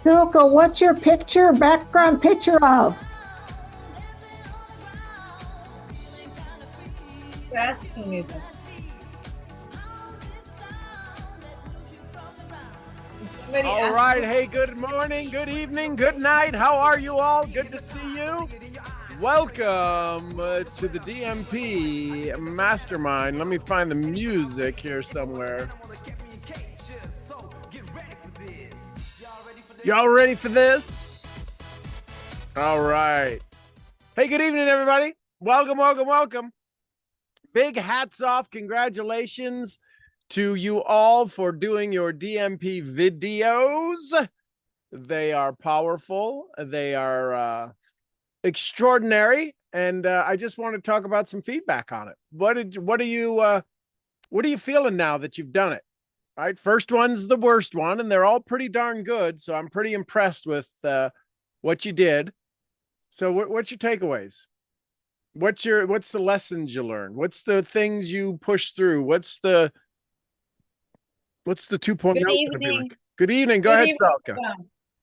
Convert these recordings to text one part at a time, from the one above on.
Silka, what's your background picture of? You're asking me that. Somebody All asked right. me. Hey, good morning, good evening, good night. How are you all? Good to see you. Welcome to the DMP Mastermind. Let me find the music here somewhere. Y'all ready for this? All right. Hey, good evening, everybody. Welcome, welcome, welcome. Big hats off. Congratulations to you all for doing your DMP videos. They are powerful. They are extraordinary. And I just want to talk about some feedback on it. What are you feeling now that you've done it? Right. First one's the worst one, and they're all pretty darn good. So I'm pretty impressed with what you did. So what's your takeaways? What's the lessons you learned? What's the things you push through? What's the 2.0 Good gonna be evening. like? Good evening. Go Good ahead, evening. Salka.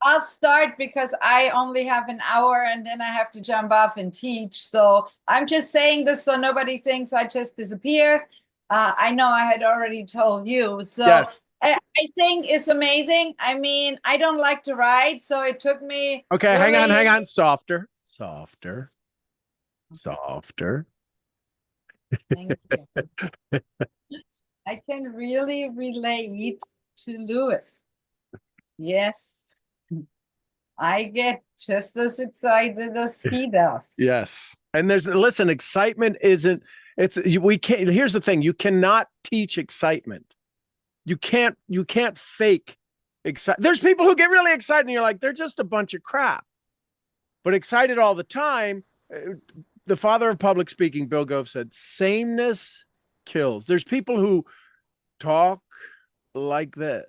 I'll start because I only have an hour and then I have to jump off and teach. So I'm just saying this so nobody thinks I just disappear. I know I had already told you. So Yes. I think it's amazing. I mean, I don't like to ride, so it took me. Okay, really... hang on. Softer. Thank you. I can really relate to Lewis. Yes. I get just as excited as he does. Yes. And listen, excitement isn't, we can't, here's the thing. You cannot teach excitement. You can't fake excitement. There's people who get really excited and you're like, they're just a bunch of crap. But excited all the time, the father of public speaking, Bill Gove, said, sameness kills. There's people who talk like this,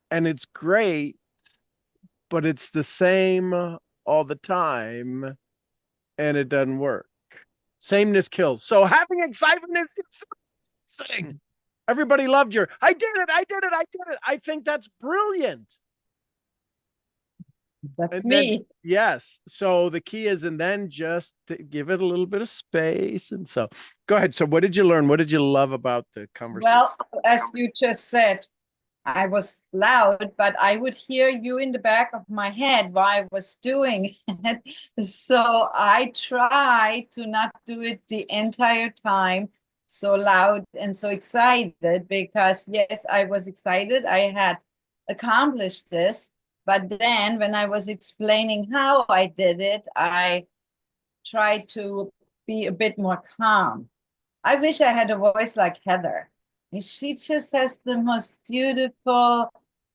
and it's great, but it's the same all the time, and it doesn't work. Sameness kills. So having excitement is sing. Everybody loved your, I did it. I think that's brilliant. That's And me. then, yes. So the key is, and then just to give it a little bit of space. And so go ahead. So what did you learn? What did you love about the conversation? Well, as you just said, I was loud, but I would hear you in the back of my head while I was doing it. So I try to not do it the entire time so loud and so excited, because yes, I was excited. I had accomplished this. But then when I was explaining how I did it, I tried to be a bit more calm. I wish I had a voice like Heather. She just has the most beautiful,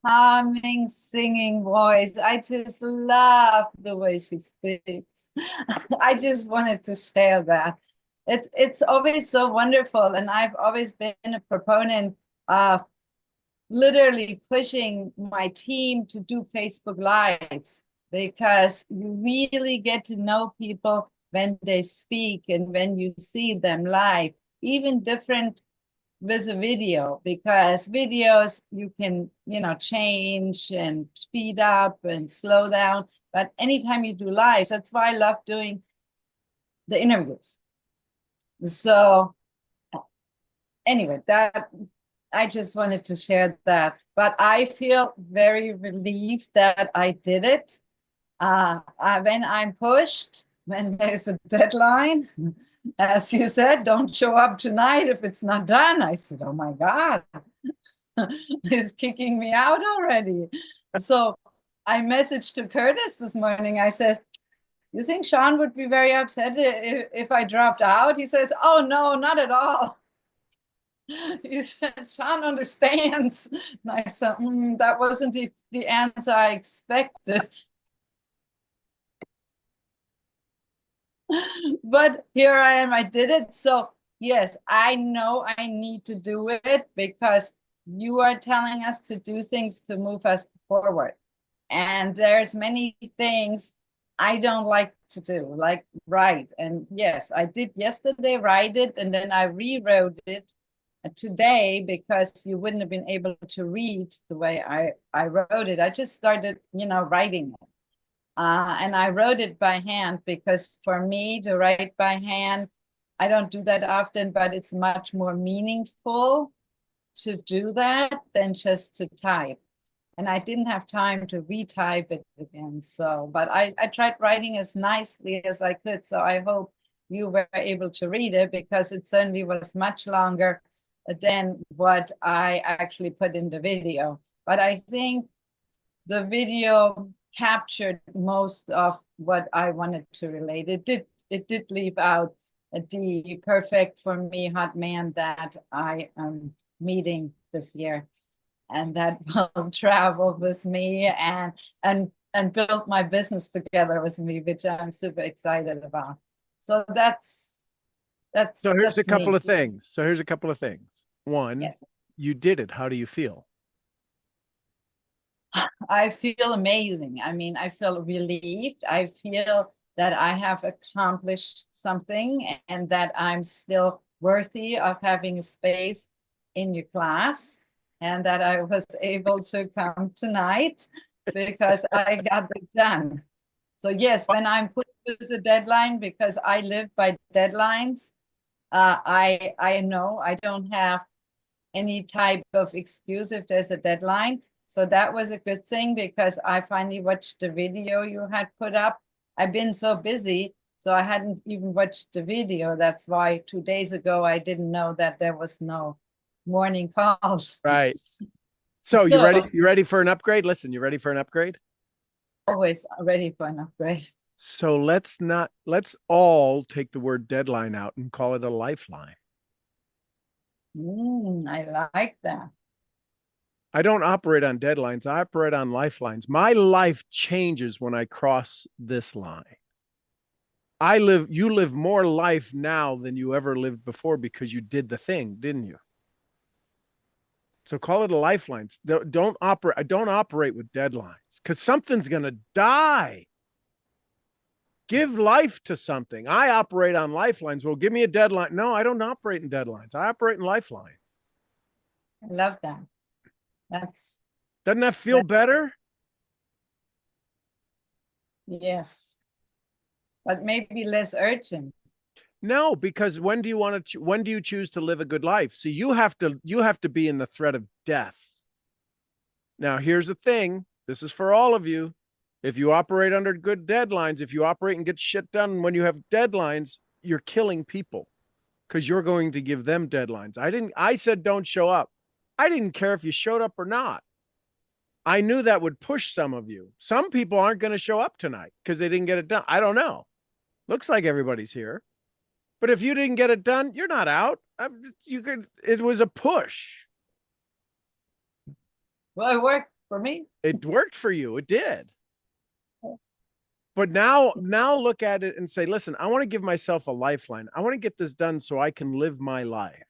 calming, singing voice. I just love the way she speaks. I just wanted to share that. It's always so wonderful. And I've always been a proponent of literally pushing my team to do Facebook Lives, because you really get to know people when they speak and when you see them live, even different with a video, because videos you can, change and speed up and slow down. But anytime you do lives, that's why I love doing the interviews. So anyway, that I just wanted to share that. But I feel very relieved that I did it. When I'm pushed, when there's a deadline, as you said, don't show up tonight if it's not done. I said, oh my God, he's kicking me out already. So I messaged to Curtis this morning. I said, you think Sean would be very upset if I dropped out? He says, oh no, not at all. He said, Sean understands. And I said, that wasn't the answer I expected. But here I am, I did it. So yes, I know I need to do it, because you are telling us to do things to move us forward. And there's many things I don't like to do, like write. And yes, I did yesterday write it, and then I rewrote it today, because you wouldn't have been able to read the way I wrote it, I just started, writing it. And I wrote it by hand because for me to write by hand, I don't do that often, but it's much more meaningful to do that than just to type. And I didn't have time to retype it again. So, but I tried writing as nicely as I could. So I hope you were able to read it, because it certainly was much longer than what I actually put in the video. But I think the video captured most of what I wanted to relate. It did leave out the perfect for me hot man that I am meeting this year, and that will travel with me and build my business together with me, which I'm super excited about. So that's So here's a couple me. of things. So here's a couple of things. One, Yes. you did it. How do you feel? I feel amazing. I mean, I feel relieved. I feel that I have accomplished something and that I'm still worthy of having a space in your class, and that I was able to come tonight because I got it done. So yes, when I'm put with a deadline, because I live by deadlines, I know I don't have any type of excuse if there's a deadline. So that was a good thing, because I finally watched the video you had put up. I've been so busy, so I hadn't even watched the video. That's why 2 days ago I didn't know that there was no morning calls. Right. So you ready? You ready for an upgrade? Listen, you ready for an upgrade? Always ready for an upgrade. So let's all take the word deadline out and call it a lifeline. I like that. I don't operate on deadlines. I operate on lifelines. My life changes when I cross this line. You live more life now than you ever lived before because you did the thing, didn't you? So call it a lifeline. Don't operate with deadlines, because something's going to die. Give life to something. I operate on lifelines. Well, give me a deadline. No, I don't operate in deadlines. I operate in lifelines. I love that. Doesn't that feel better? Yes. But maybe less urgent. No, because when do you choose to live a good life? See, you have to be in the threat of death. Now, here's the thing. This is for all of you. If you operate under good deadlines, if you operate and get shit done when you have deadlines, you're killing people, because you're going to give them deadlines. I said don't show up. I didn't care if you showed up or not. I knew that would push some of you. Some people aren't going to show up tonight because they didn't get it done. I don't know. Looks like everybody's here. But if you didn't get it done, you're not out. It was a push. Well, it worked for me. It worked for you. It did. But now look at it and say, listen, I want to give myself a lifeline. I want to get this done so I can live my life.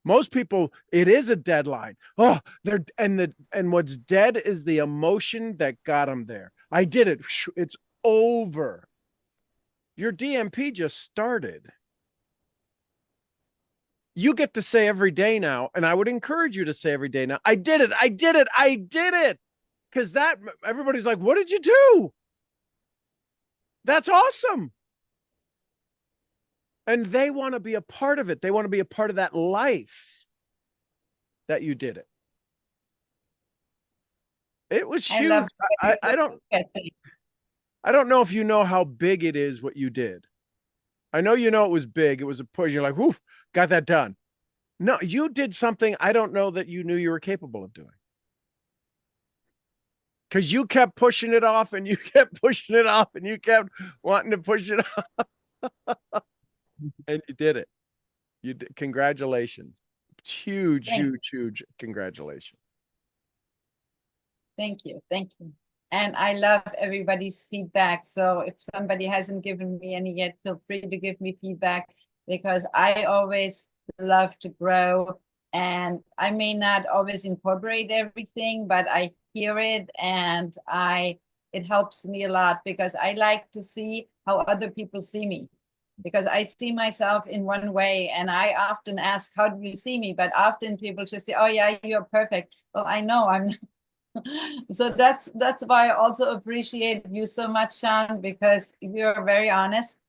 Most people, it is a deadline. Oh, and what's dead is the emotion that got them there. I did it. It's over. Your DMP just started. You get to say every day now, and I would encourage you to say every day now, I did it. I did it. I did it. Because everybody's like, what did you do? That's awesome. And they want to be a part of it. They want to be a part of that life that you did it. It was huge. I don't know if you know how big it is what you did. I know you know it was big. It was a push. You're like, whoo, got that done. No, you did something I don't know that you knew you were capable of doing. Because you kept pushing it off and you kept pushing it off and you kept wanting to push it off. And you did it. You did. Congratulations. Huge, huge congratulations. Thank you. Thank you. And I love everybody's feedback. So if somebody hasn't given me any yet, feel free to give me feedback, because I always love to grow. And I may not always incorporate everything, but I hear it and it helps me a lot, because I like to see how other people see me. because I see myself in one way, and I often ask, how do you see me? But often people just say, oh yeah, you're perfect. Well, I know I'm so that's why I also appreciate you so much, Sean, because you're very honest,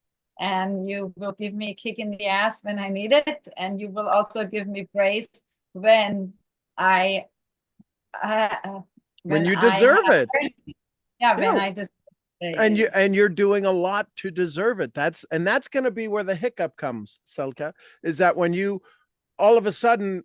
and you will give me a kick in the ass when I need it, and you will also give me praise when I When you I deserve have, it. yeah, when Yeah. I just And you're doing a lot to deserve it. That's going to be where the hiccup comes, Selka, is that when you all of a sudden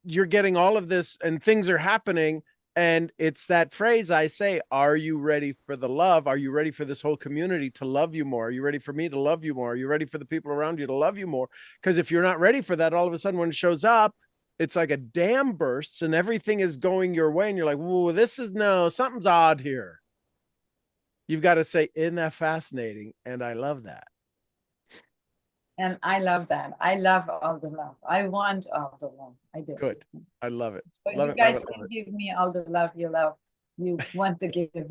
you're getting all of this and things are happening, and it's that phrase I say, are you ready for the love? Are you ready for this whole community to love you more? Are you ready for me to love you more? Are you ready for the people around you to love you more? Because if you're not ready for that, all of a sudden when it shows up, it's like a dam bursts and everything is going your way, and you're like, whoa, something's odd here. You've got to say, isn't that fascinating? And I love that. and I love that. I love all the love. I want all the love. I do. Good. I love it. So Love you it, guys love can it. give me all the love you want to give me.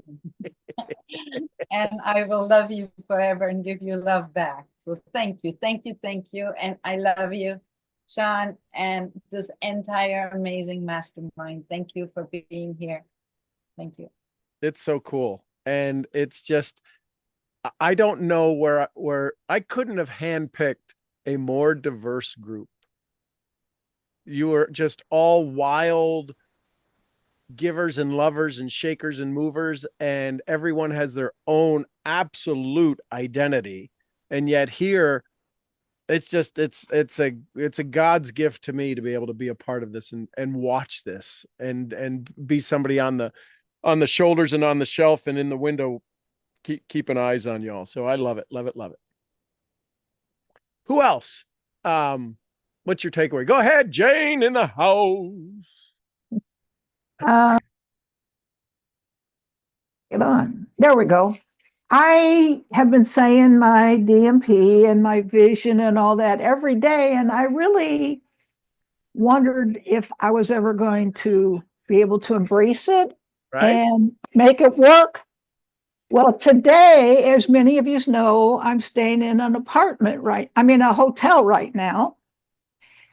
And I will love you forever and give you love back. So thank you, thank you, thank you. And I love you, Sean, and this entire amazing mastermind. Thank you for being here. Thank you. It's so cool. And it's just, I don't know where I couldn't have handpicked a more diverse group. You were just all wild givers and lovers and shakers and movers, and everyone has their own absolute identity. And yet here, it's just it's a God's gift to me to be able to be a part of this and watch this and be somebody on the shoulders and on the shelf and in the window, keeping eyes on y'all. So I love it, love it, love it. Who else? What's your takeaway? Go ahead, Jane in the house. Get on. There we go. I have been saying my DMP and my vision and all that every day, and I really wondered if I was ever going to be able to embrace it and make it work. Well, today, as many of you know, I'm staying in an a hotel right now.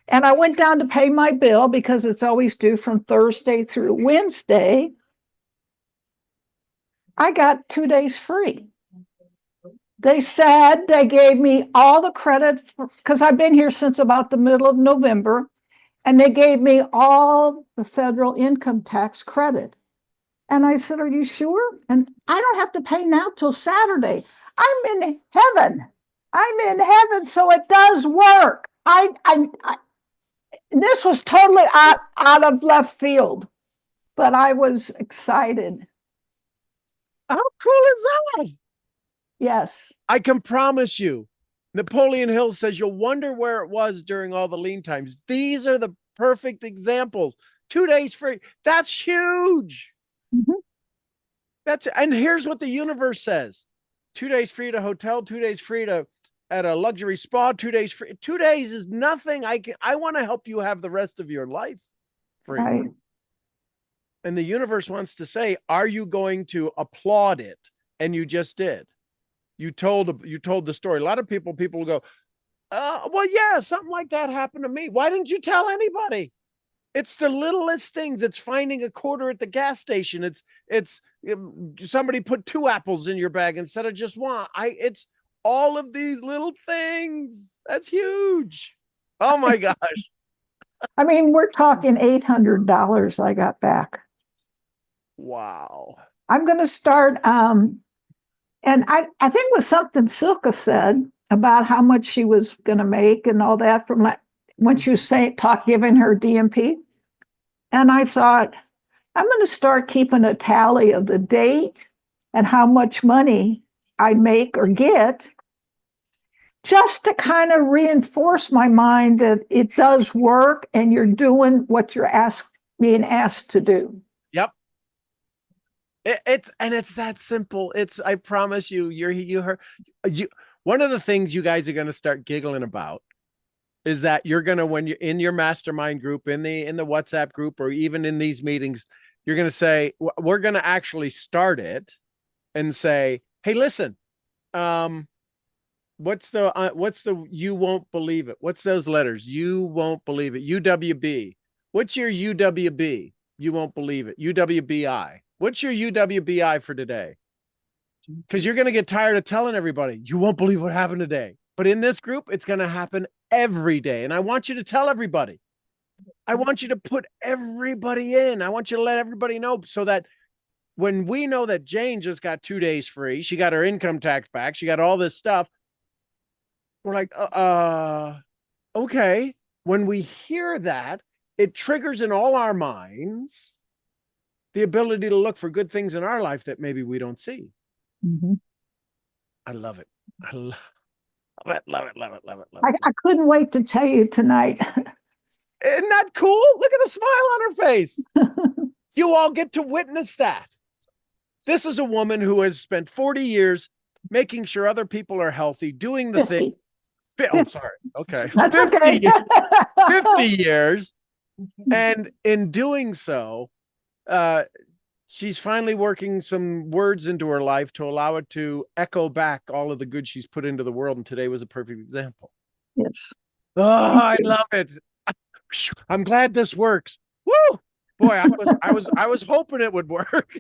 And I went down to pay my bill because it's always due from Thursday through Wednesday. I got 2 days free. They said they gave me all the credit because I've been here since about the middle of November, and they gave me all the federal income tax credit. And I said, are you sure? And I don't have to pay now till Saturday. I'm in heaven. I'm in heaven, so it does work. This was totally out of left field, but I was excited. How cool is that? Yes. I can promise you, Napoleon Hill says you'll wonder where it was during all the lean times. These are the perfect examples. 2 days free. That's huge. Mm-hmm. And here's what the universe says: 2 days free at a hotel, 2 days free at a luxury spa, 2 days free. 2 days is nothing. I want to help you have the rest of your life free. Right. And the universe wants to say, are you going to applaud it? And you just did. You told the story. A lot of people will go, well, yeah, something like that happened to me. Why didn't you tell anybody? It's the littlest things. It's finding a quarter at the gas station. It's somebody put 2 apples in your bag instead of just one. It's all of these little things. That's huge. Oh my gosh. I mean, we're talking $800 I got back. Wow. I'm going to start, and I think it was something Silka said about how much she was going to make and all that from when she was giving her DMP. And I thought, I'm going to start keeping a tally of the date and how much money I make or get, just to kind of reinforce my mind that it does work and you're doing what you're being asked to do. Yep. It's that simple. I promise you, one of the things you guys are going to start giggling about is that you're going to, when you're in your mastermind group, in the WhatsApp group, or even in these meetings, you're going to say, we're going to actually start it and say, hey, listen, What's the you won't believe it? What's those letters? You won't believe it. UWB. What's your UWB? You won't believe it. UWBI. What's your UWBI for today? Because you're going to get tired of telling everybody, you won't believe what happened today. But in this group, it's going to happen every day. And I want you to tell everybody. I want you to put everybody in. I want you to let everybody know so that when we know that Jane just got 2 days free, she got her income tax back, she got all this stuff, we're like, okay. When we hear that, it triggers in all our minds the ability to look for good things in our life that maybe we don't see. Mhm. I love it. I love it, love it, love it, love it, love I, it. I couldn't wait to tell you tonight. Isn't that cool? Look at the smile on her face. You all get to witness that. This is a woman who has spent 40 years making sure other people are healthy, doing the thing. 50. Oh, sorry. Okay. That's 50 okay. years, 50 years. And in doing so, she's finally working some words into her life to allow it to echo back all of the good she's put into the world. And today was a perfect example. Yes. Oh, I love it. I'm glad this works. Woo! Boy, I was hoping it would work.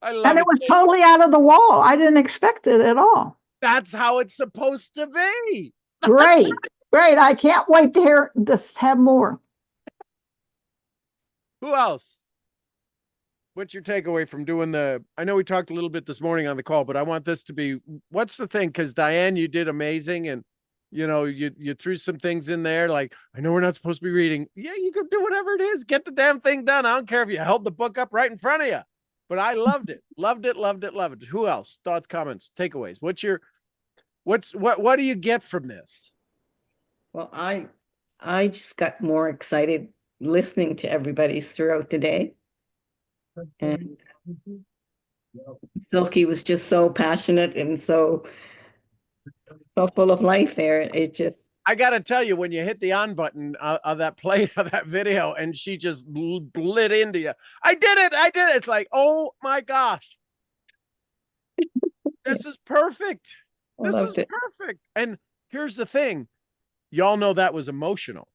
I love And it it. was totally out of the wall. I didn't expect it at all. That's how it's supposed to be. Great. Great. I can't wait to hear, just have more. Who else? What's your takeaway from doing I know we talked a little bit this morning on the call, but I want this to be, what's the thing? Because Diane, you did amazing. And, you threw some things in there. Like, I know we're not supposed to be reading. Yeah, you can do whatever it is. Get the damn thing done. I don't care if you held the book up right in front of you. But I loved it. Loved it, loved it, loved it. Who else? Thoughts, comments, takeaways. What do you get from this? Well, I just got more excited listening to everybody's throughout the day. And Silky was just so passionate and so full of life there. It just, I got to tell you, when you hit the on button of that play of that video and she just lit into you, I did it. It's like, oh my gosh, this is perfect. I This is loved it. perfect. And here's the thing. Y'all know that was emotional.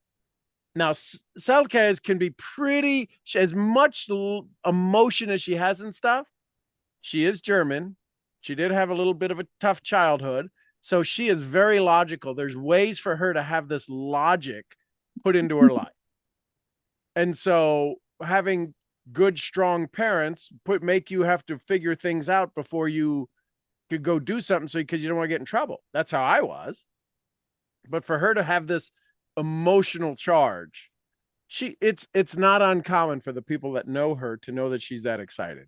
Now, Selkes can be pretty, as much emotion as she has and stuff. She is German. She did have a little bit of a tough childhood. So she is very logical. There's ways for her to have this logic put into her life. And so having good, strong parents make you have to figure things out before you could go do something. So, because you don't want to get in trouble. That's how I was. But for her to have this emotional charge, it's not uncommon for the people that know her to know that she's that excited.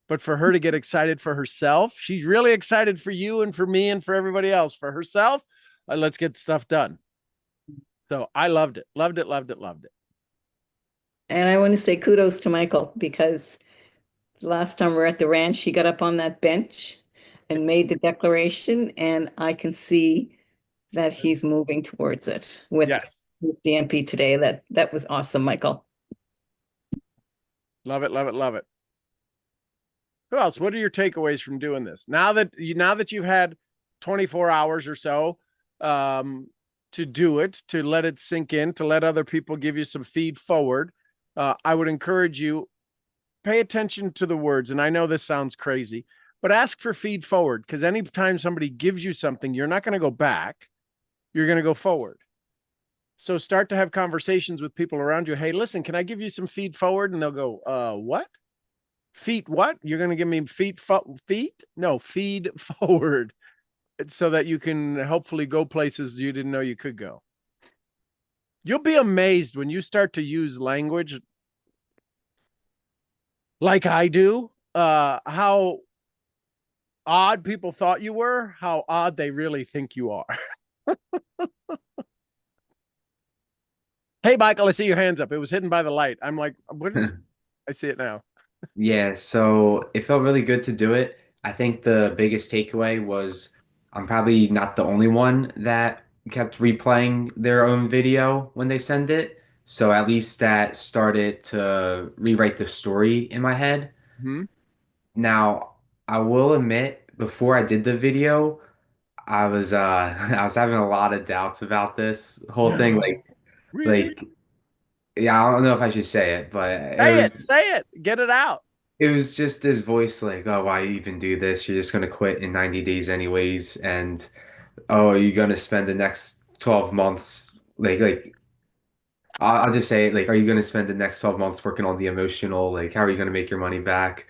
But for her to get excited for herself, she's really excited for you and for me and for everybody else. For herself, let's get stuff done. So I loved it, loved it, loved it, loved it. And I want to say kudos to Michael, because the last time we were at the ranch, he got up on that bench and made the declaration, and I can see that he's moving towards it with DMP today. That was awesome, Michael. Love it, love it, love it. Who else? What are your takeaways from doing this? Now that you've had 24 hours or so to do it, to let it sink in, to let other people give you some feed forward, I would encourage you, pay attention to the words. And I know this sounds crazy, but ask for feed forward, because anytime somebody gives you something, you're not going to go back. You're going to go forward. So start to have conversations with people around you. Hey, listen, can I give you some feed forward? And they'll go, what? Feet what? You're going to give me feet? No, feed forward, so that you can hopefully go places you didn't know you could go. You'll be amazed when you start to use language like I do, how odd people thought you were, how odd they really think you are. Hey, Michael, I see your hands up. It was hidden by the light. I'm like, what is? I see it now. Yeah, so it felt really good to do it. I think the biggest takeaway was I'm probably not the only one that kept replaying their own video when they send it. So at least that started to rewrite the story in my head. Mm-hmm. Now, I will admit, before I did the video, I was I was having a lot of doubts about this whole thing. No. Really? Like yeah, I don't know if I should say it, but Say it, get it out. it was just this voice like, oh, why even do this? You're just gonna quit in 90 days anyways, and oh, you're gonna spend the next 12 months like I'll just say it, like, are you gonna spend the next 12 months working on the emotional, like, how are you gonna make your money back?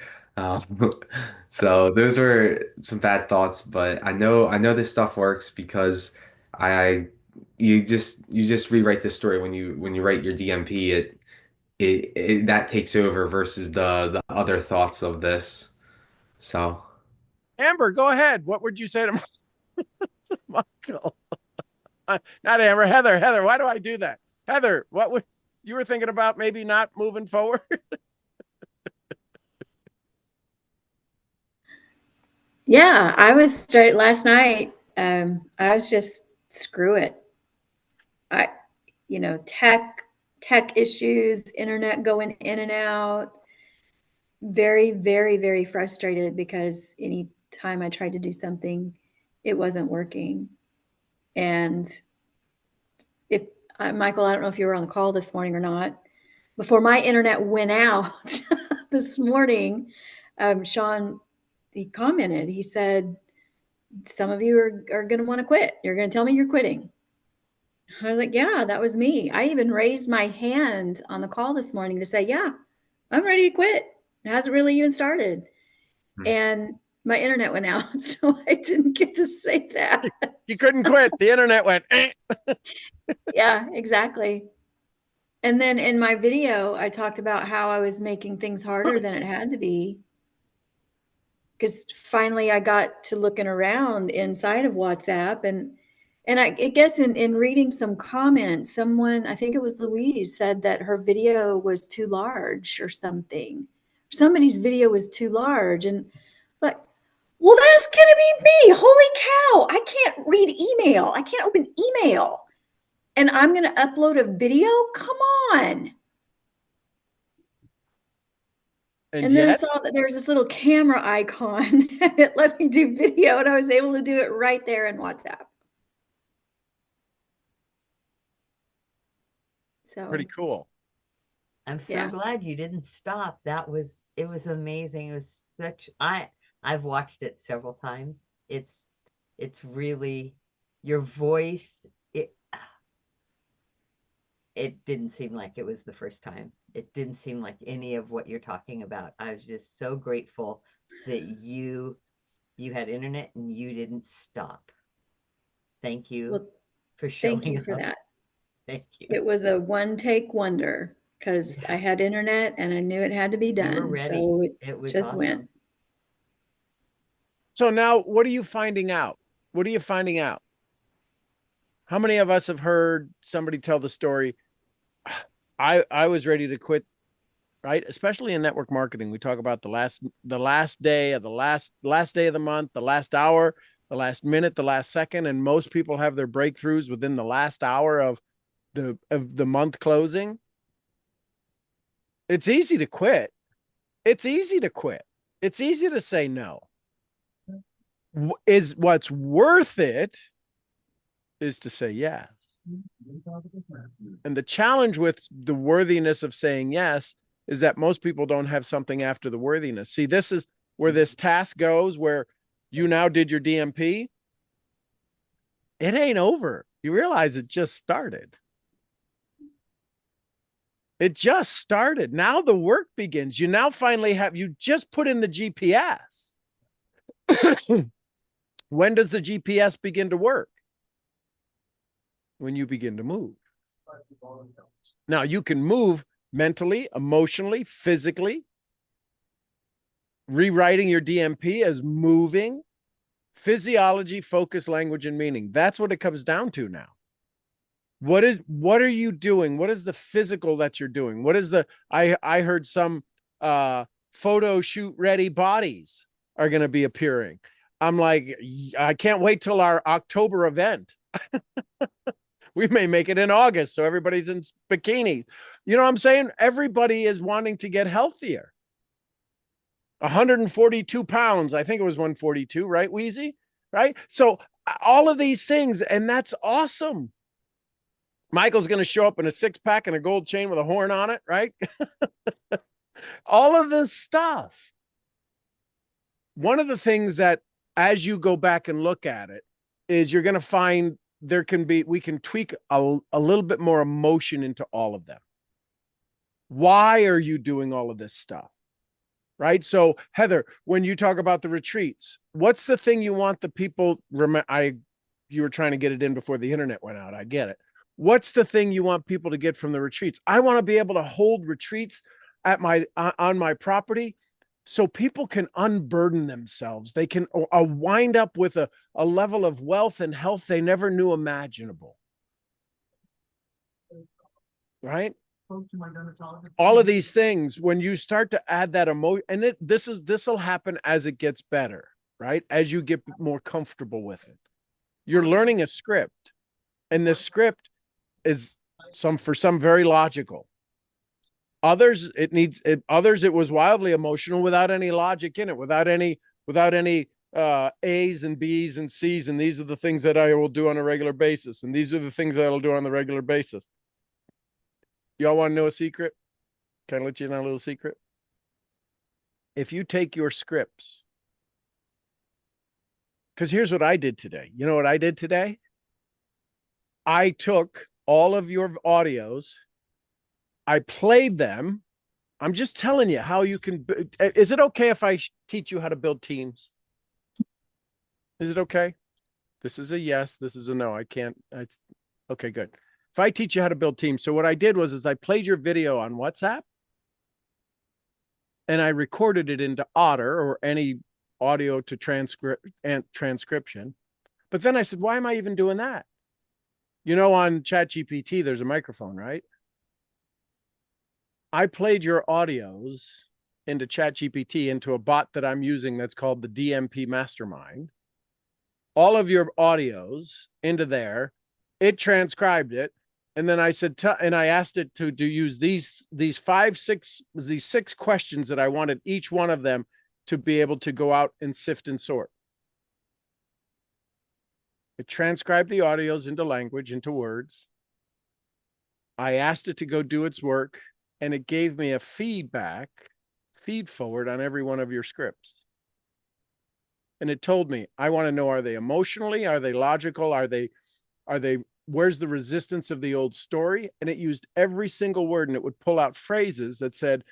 So those were some bad thoughts, but I know this stuff works because I you just rewrite the story when you write your DMP, it that takes over versus the other thoughts of this. So Amber, go ahead. What would you say to Michael? Not Amber, Heather. Heather, why do I do that? Heather, what would you were thinking about maybe not moving forward? Yeah, I was straight last night. I was just screw it. I, tech issues, internet going in and out. Very, very, very frustrated because any time I tried to do something, it wasn't working. And if Michael, I don't know if you were on the call this morning or not. Before my internet went out this morning, Sean, he commented. He said, some of you are going to want to quit. You're going to tell me you're quitting. I was like, yeah, that was me. I even raised my hand on the call this morning to say, yeah, I'm ready to quit. It hasn't really even started. And my internet went out, so I didn't get to say that. You couldn't quit. The internet went, eh. Yeah, exactly. And then in my video, I talked about how I was making things harder than it had to be. Because finally I got to looking around inside of WhatsApp and I guess in reading some comments, someone, I think it was Louise, said that her video was too large or something. Somebody's video was too large. And like, well, that's going to be me. Holy cow. I can't read email. I can't open email. And I'm going to upload a video? Come on. And then I saw that there's this little camera icon and it let me do video and I was able to do it right there in WhatsApp. So Pretty cool. I'm so glad you didn't stop. It was amazing. It was I've watched it several times. It's really your voice. It didn't seem like it was the first time. It didn't seem like any of what you're talking about. I was just so grateful that you had internet and you didn't stop. Thank you for showing Thank you up. for that. Thank you. It was a one-take wonder because I had internet and I knew it had to be done. You were ready. So it was just awesome. went. So now what are you finding out? What are you finding out? How many of us have heard somebody tell the story? I was ready to quit, right? Especially in network marketing. We talk about the last day of the last day of the month, the last hour, the last minute, the last second. And most people have their breakthroughs within the last hour of the month closing. It's easy to quit. It's easy to quit. It's easy to say no. Is what's worth it is to say yes. And the challenge with the worthiness of saying yes is that most people don't have something after the worthiness. See, this is where this task goes, where you now did your DMP. It ain't over. You realize it just started. It just started. Now the work begins. You now finally you just put in the GPS. When does the GPS begin to work? When you begin to move. Now you can move mentally, emotionally, physically. Rewriting your DMP as moving. Physiology, focus, language, and meaning. That's what it comes down to now. What are you doing? What is the physical that you're doing? What is I heard some photo shoot ready bodies are going to be appearing. I'm like, I can't wait till our October event. We may make it in August, so everybody's in bikinis. You know what I'm saying? Everybody is wanting to get healthier. 142 pounds. I think it was 142, right, Wheezy? Right? So all of these things, and that's awesome. Michael's going to show up in a 6-pack and a gold chain with a horn on it, right? All of this stuff. One of the things that, as you go back and look at it, is you're going to find we can tweak a little bit more emotion into all of them. Why are you doing all of this stuff? Right? So Heather, when you talk about the retreats, what's the thing you want the people, you were trying to get it in before the internet went out. I get it. What's the thing you want people to get from the retreats? I want to be able to hold retreats at on my property so people can unburden themselves. They can wind up with a level of wealth and health they never knew imaginable. Right? All of these things, when you start to add that emotion, and this will happen as it gets better, right? As you get more comfortable with it. You're learning a script, and the script is for some very logical. Others, it was wildly emotional without any logic in it, without any A's and B's and C's, and these are the things that I will do on a regular basis, and these are the things that I'll do on the regular basis. Y'all want to know a secret? Can I let you in on a little secret? If you take your scripts, because here's what I did today. You know what I did today? I took all of your audios, I played them. I'm just telling you how you can. Is it okay if I teach you how to build teams? Is it okay? This is a yes. This is a no. I can't. Okay, good. If I teach you how to build teams. So what I did was I played your video on WhatsApp and I recorded it into Otter or any audio to transcription. But then I said, why am I even doing that? You know, on ChatGPT, there's a microphone, right? I played your audios into ChatGPT, into a bot that I'm using that's called the DMP Mastermind. All of your audios into there. It transcribed it. And then I said, and I asked it to use these 6 questions that I wanted each one of them to be able to go out and sift and sort. It transcribed the audios into language, into words. I asked it to go do its work, and it gave me a feed forward on every one of your scripts. And it told me, I want to know, are they emotionally? Are they logical? Are they, where's the resistance of the old story? And it used every single word, and it would pull out phrases that said,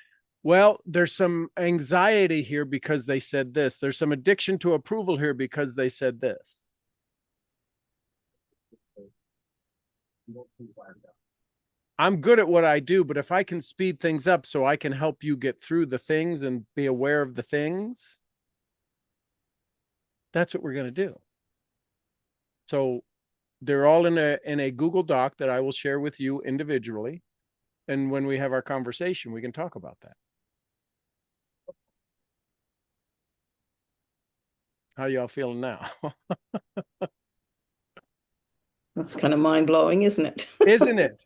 well, there's some anxiety here because they said this. There's some addiction to approval here because they said this. I'm good at what I do, but if I can speed things up so I can help you get through the things and be aware of the things, that's what we're going to do. So they're all in a Google Doc that I will share with you individually. And when we have our conversation, we can talk about that. How y'all feeling now? That's kind of mind-blowing, isn't it? Isn't it?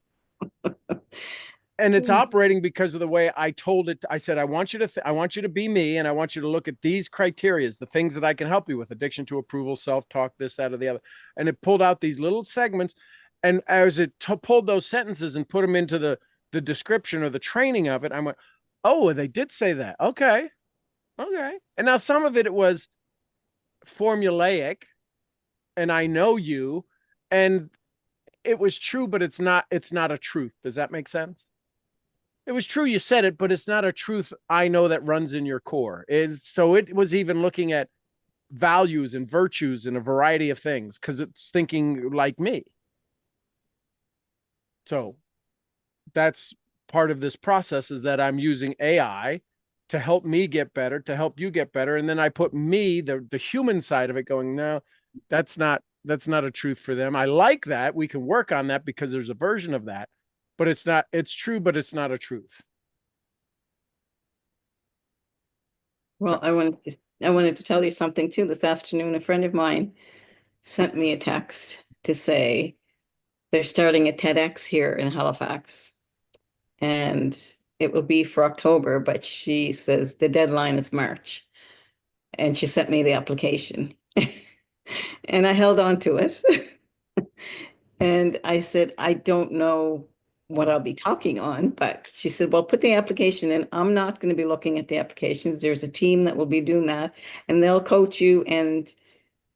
And it's operating because of the way I told it. I said, I want you to be me, and I want you to look at these criteria, the things that I can help you with: addiction to approval, self-talk, this, that, or the other. And it pulled out these little segments. And as it pulled those sentences and put them into the description or the training of it, I went, oh, they did say that. Okay. And now some of it was formulaic, and I know you, and it was true, but it's not a truth. Does that make sense? It was true, you said it, but it's not a truth I know that runs in your core. So it was even looking at values and virtues and a variety of things because it's thinking like me. So that's part of this process, is that I'm using AI to help me get better, to help you get better. And then I put me, the human side of it, going, no, that's not a truth for them. I like that. We can work on that because there's a version of that, but it's true, but it's not a truth. Well, I wanted to tell you something too. This afternoon, a friend of mine sent me a text to say they're starting a TEDx here in Halifax. And it will be for October, but she says the deadline is March. And she sent me the application. And I held on to it. And I said, I don't know what I'll be talking on, but she said, well, put the application in. I'm not going to be looking at the applications. There's a team that will be doing that, and they'll coach you and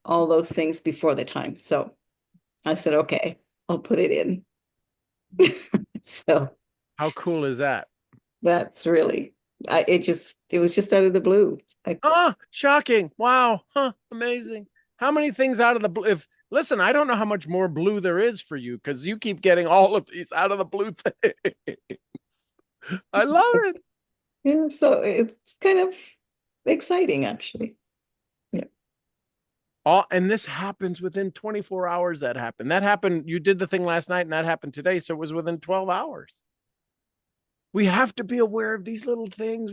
all those things before the time. So I said, okay, I'll put it in. So How cool is that? that's really, it was just out of the blue. Shocking. Wow. Huh. Amazing. How many things out of the blue? Listen, I don't know how much more blue there is for you because you keep getting all of these out of the blue things. I love it. Yeah, so it's kind of exciting, actually. Yeah. And this happens within 24 hours. That happened. You did the thing last night and that happened today. So it was within 12 hours. We have to be aware of these little things.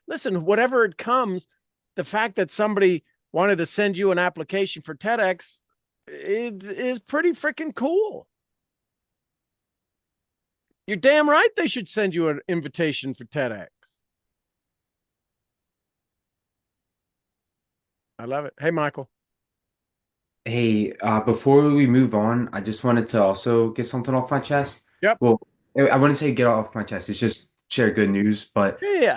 Listen, whatever it comes, the fact that somebody wanted to send you an application for TEDx, it is pretty freaking cool. You're damn right they should send you an invitation for TEDx. I love it. Hey, Michael. Hey, before we move on, I just wanted to also get something off my chest. Yep. Well, I wouldn't say get off my chest. It's just share good news. But Yeah.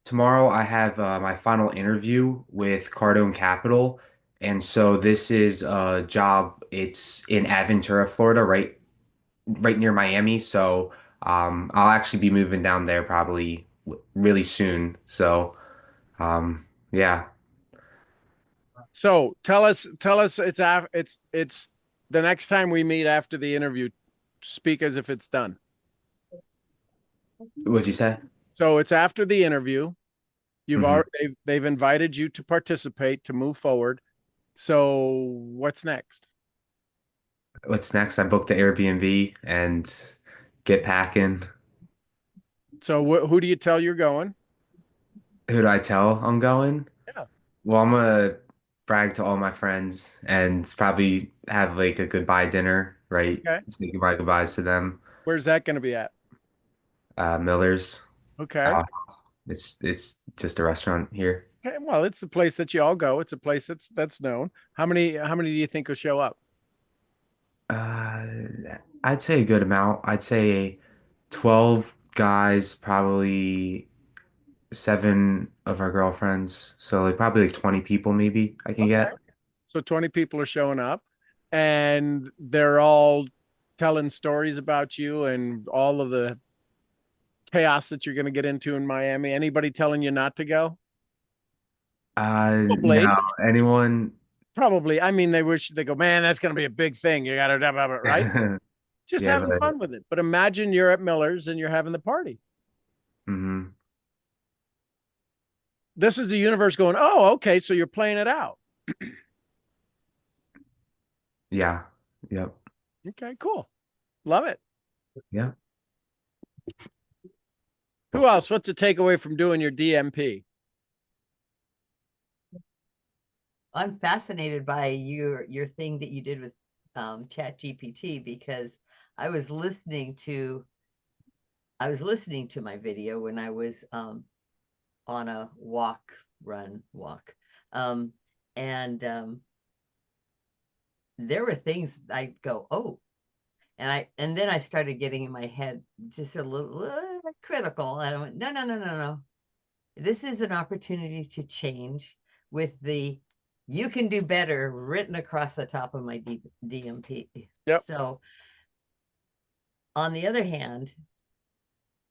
tomorrow I have my final interview with Cardone Capital, and so this is a job. It's in Aventura, Florida, right near Miami. So I'll actually be moving down there probably really soon. So yeah. So tell us it's the next time we meet after the interview, speak as if it's done. What'd you say? So it's after the interview. You've Mhm. already they've invited you to participate, to move forward. So what's next? What's next? I booked the Airbnb and get packing. So who do you tell you're going? Who do I tell I'm going? Yeah. Well, I'm gonna brag to all my friends and probably have like a goodbye dinner, right? Okay. Say goodbyes to them. Where's that going to be at? Miller's. Okay. Uh, it's just a restaurant here. Okay. Well, it's the place that you all go. It's a place that's known. How many do you think will show up? Uh, I'd say a good amount. I'd say 12 guys, probably seven of our girlfriends. So like probably like 20 people maybe I can Okay. get. So 20 people are showing up and they're all telling stories about you and all of the chaos that you're going to get into in Miami. Anybody telling you not to go? Probably. No, anyone? Probably. I mean, they go, man, that's going to be a big thing. You got to have it, right? Just Yeah, having but fun with it. But imagine you're at Miller's and you're having the party. mhm. This is the universe going, oh, okay, so you're playing it out. Yeah. Yep. Okay, cool. Love it. Yeah. Who else? What's the takeaway from doing your DMP? I'm fascinated by your thing that you did with Chat GPT, because I was listening to my video when I was on a run walk, and there were things I go, oh, and then I started getting in my head just a little critical, and I went, no. This is an opportunity to change with the "you can do better" written across the top of my DMP. Yep. So on the other hand,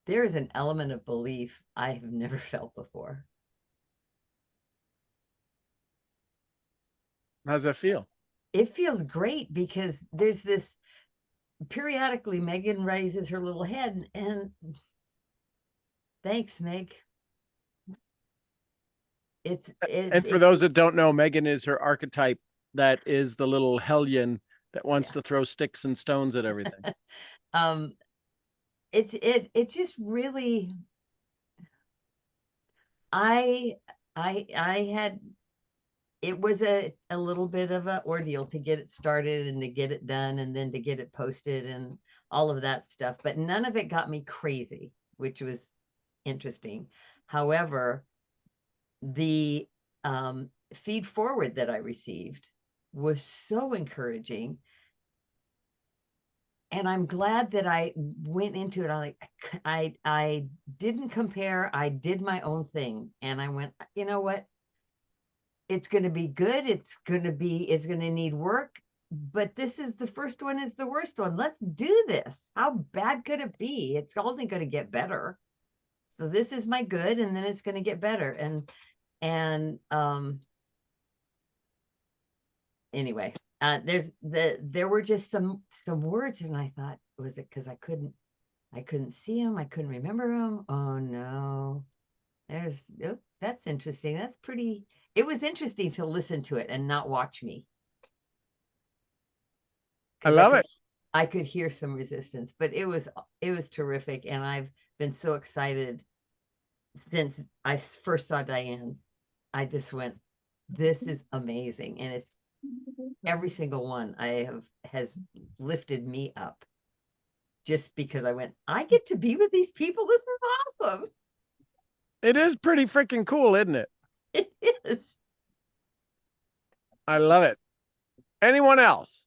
there is an element of belief I have never felt before. How's that feel? It feels great because there's this periodically Megan raises her little head and thanks, Meg. And for those that don't know, Megan is her archetype. That is the little hellion that wants to throw sticks and stones at everything. It's just really, I had, it was a little bit of an ordeal to get it started and to get it done and then to get it posted and all of that stuff, but none of it got me crazy. which was interesting. However, the feed forward that I received was so encouraging. And I'm glad that I went into it. I didn't compare. I did my own thing. And I went, you know what? It's going to be good. It's going to need work. But this is the first one, is the worst one. Let's do this. How bad could it be? It's only going to get better. So this is my good, and then it's going to get better. And anyway, there were just some words, and I thought, was it because I couldn't see them? I couldn't remember them. Oh no. That's interesting. That's pretty. It was interesting to listen to it and not watch me. I love it. I could hear some resistance, but it was terrific, and I've been so excited since I first saw Diane. I just went, this is amazing, and it's every single one has lifted me up, just because I went, I get to be with these people. This is awesome. It is pretty freaking cool, isn't it? It is. I love it. Anyone else?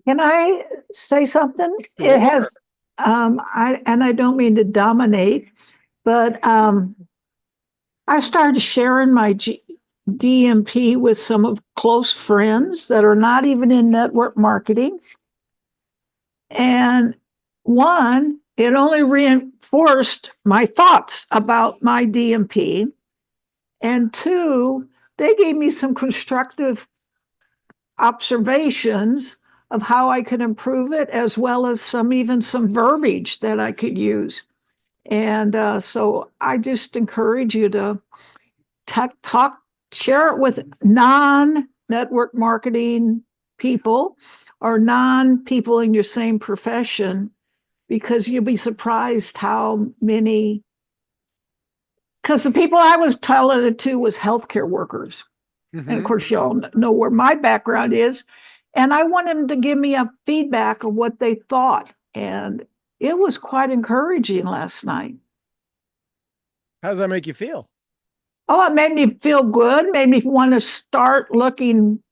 Can I say something? Sure. It has, I don't mean to dominate, but I started sharing my DMP with some of close friends that are not even in network marketing. And one, it only reinforced my thoughts about my DMP. And two, they gave me some constructive observations of how I could improve it, as well as some verbiage that I could use. And so I just encourage you to share it with non-network marketing people or non-people in your same profession, because you'll be surprised how many, because the people I was telling it to was healthcare workers. Mm-hmm. And of course, y'all know where my background is. And I wanted them to give me a feedback of what they thought. And it was quite encouraging last night. How does that make you feel? Oh, it made me feel good, made me want to start looking.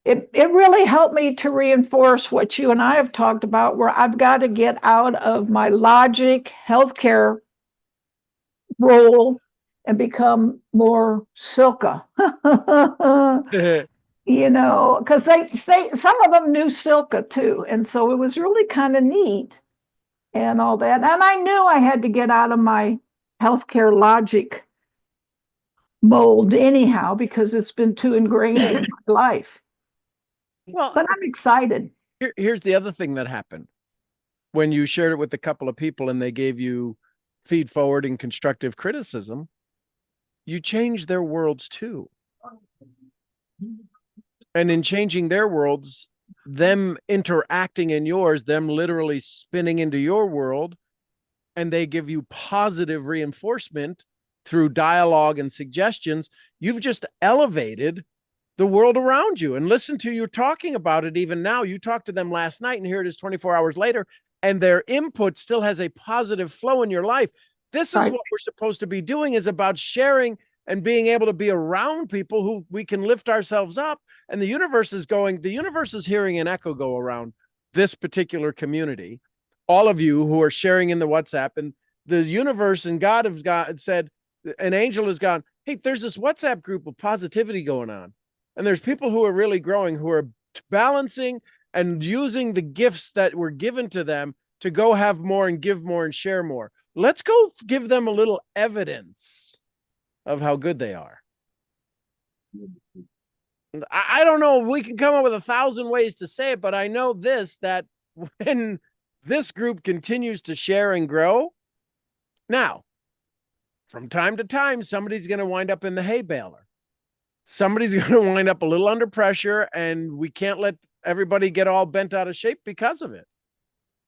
It really helped me to reinforce what you and I have talked about, where I've got to get out of my logic healthcare role and become more Silka. You know, because they some of them knew Silka too. And so it was really kind of neat and all that. And I knew I had to get out of my healthcare logic mold anyhow, because it's been too ingrained in my life. Well, but I'm excited. Here's the other thing that happened. When you shared it with a couple of people and they gave you feed forward and constructive criticism, you changed their worlds too. And in changing their worlds, them interacting in yours, them literally spinning into your world, and they give you positive reinforcement through dialogue and suggestions, you've just elevated the world around you. And listen to you talking about it even now. You talked to them last night, and here it is 24 hours later, and their input still has a positive flow in your life. This is right. What we're supposed to be doing, is about sharing and being able to be around people who we can lift ourselves up. And the universe is hearing an echo go around this particular community. All of you who are sharing in the WhatsApp, and the universe and God have said, an angel has gone, hey, there's this WhatsApp group of positivity going on. And there's people who are really growing, who are balancing and using the gifts that were given to them to go have more and give more and share more. Let's go give them a little evidence of how good they are. I don't know. We can come up with 1,000 ways to say it, but I know this, that when this group continues to share and grow, now, from time to time, somebody's going to wind up in the hay baler. Somebody's going to wind up a little under pressure, and we can't let everybody get all bent out of shape because of it.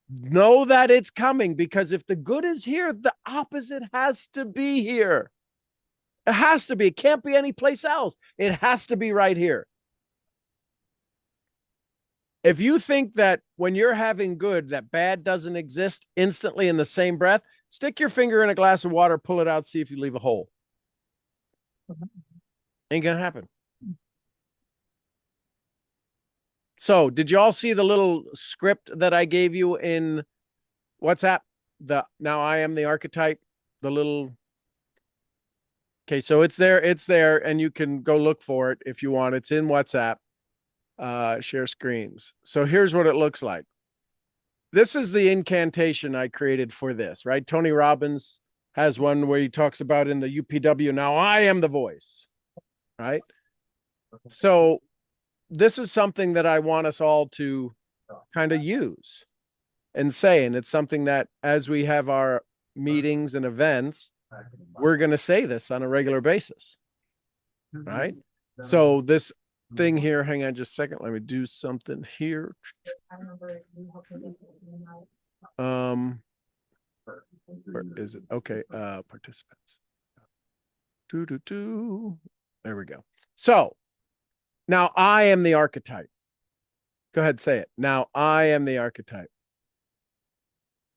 Know that it's coming, because if the good is here, the opposite has to be here. It has to be. It can't be any place else. It has to be right here. If you think that when you're having good, that bad doesn't exist instantly in the same breath, stick your finger in a glass of water, pull it out, see if you leave a hole. Ain't gonna happen. So did you all see the little script that I gave you in WhatsApp? Now I am the archetype, the little. Okay, so it's there, and you can go look for it if you want. It's in WhatsApp. Share screens. So here's what it looks like. This is the incantation I created for this, right? Tony Robbins has one where he talks about in the UPW, now I am the voice, right? So this is something that I want us all to kind of use and say, and it's something that as we have our meetings and events, we're going to say this on a regular basis, right? So this thing here, hang on just a second, let me do something here. Where is it? Okay, participants. There we go. So now I am the archetype. Go ahead, say it. Now I am the archetype.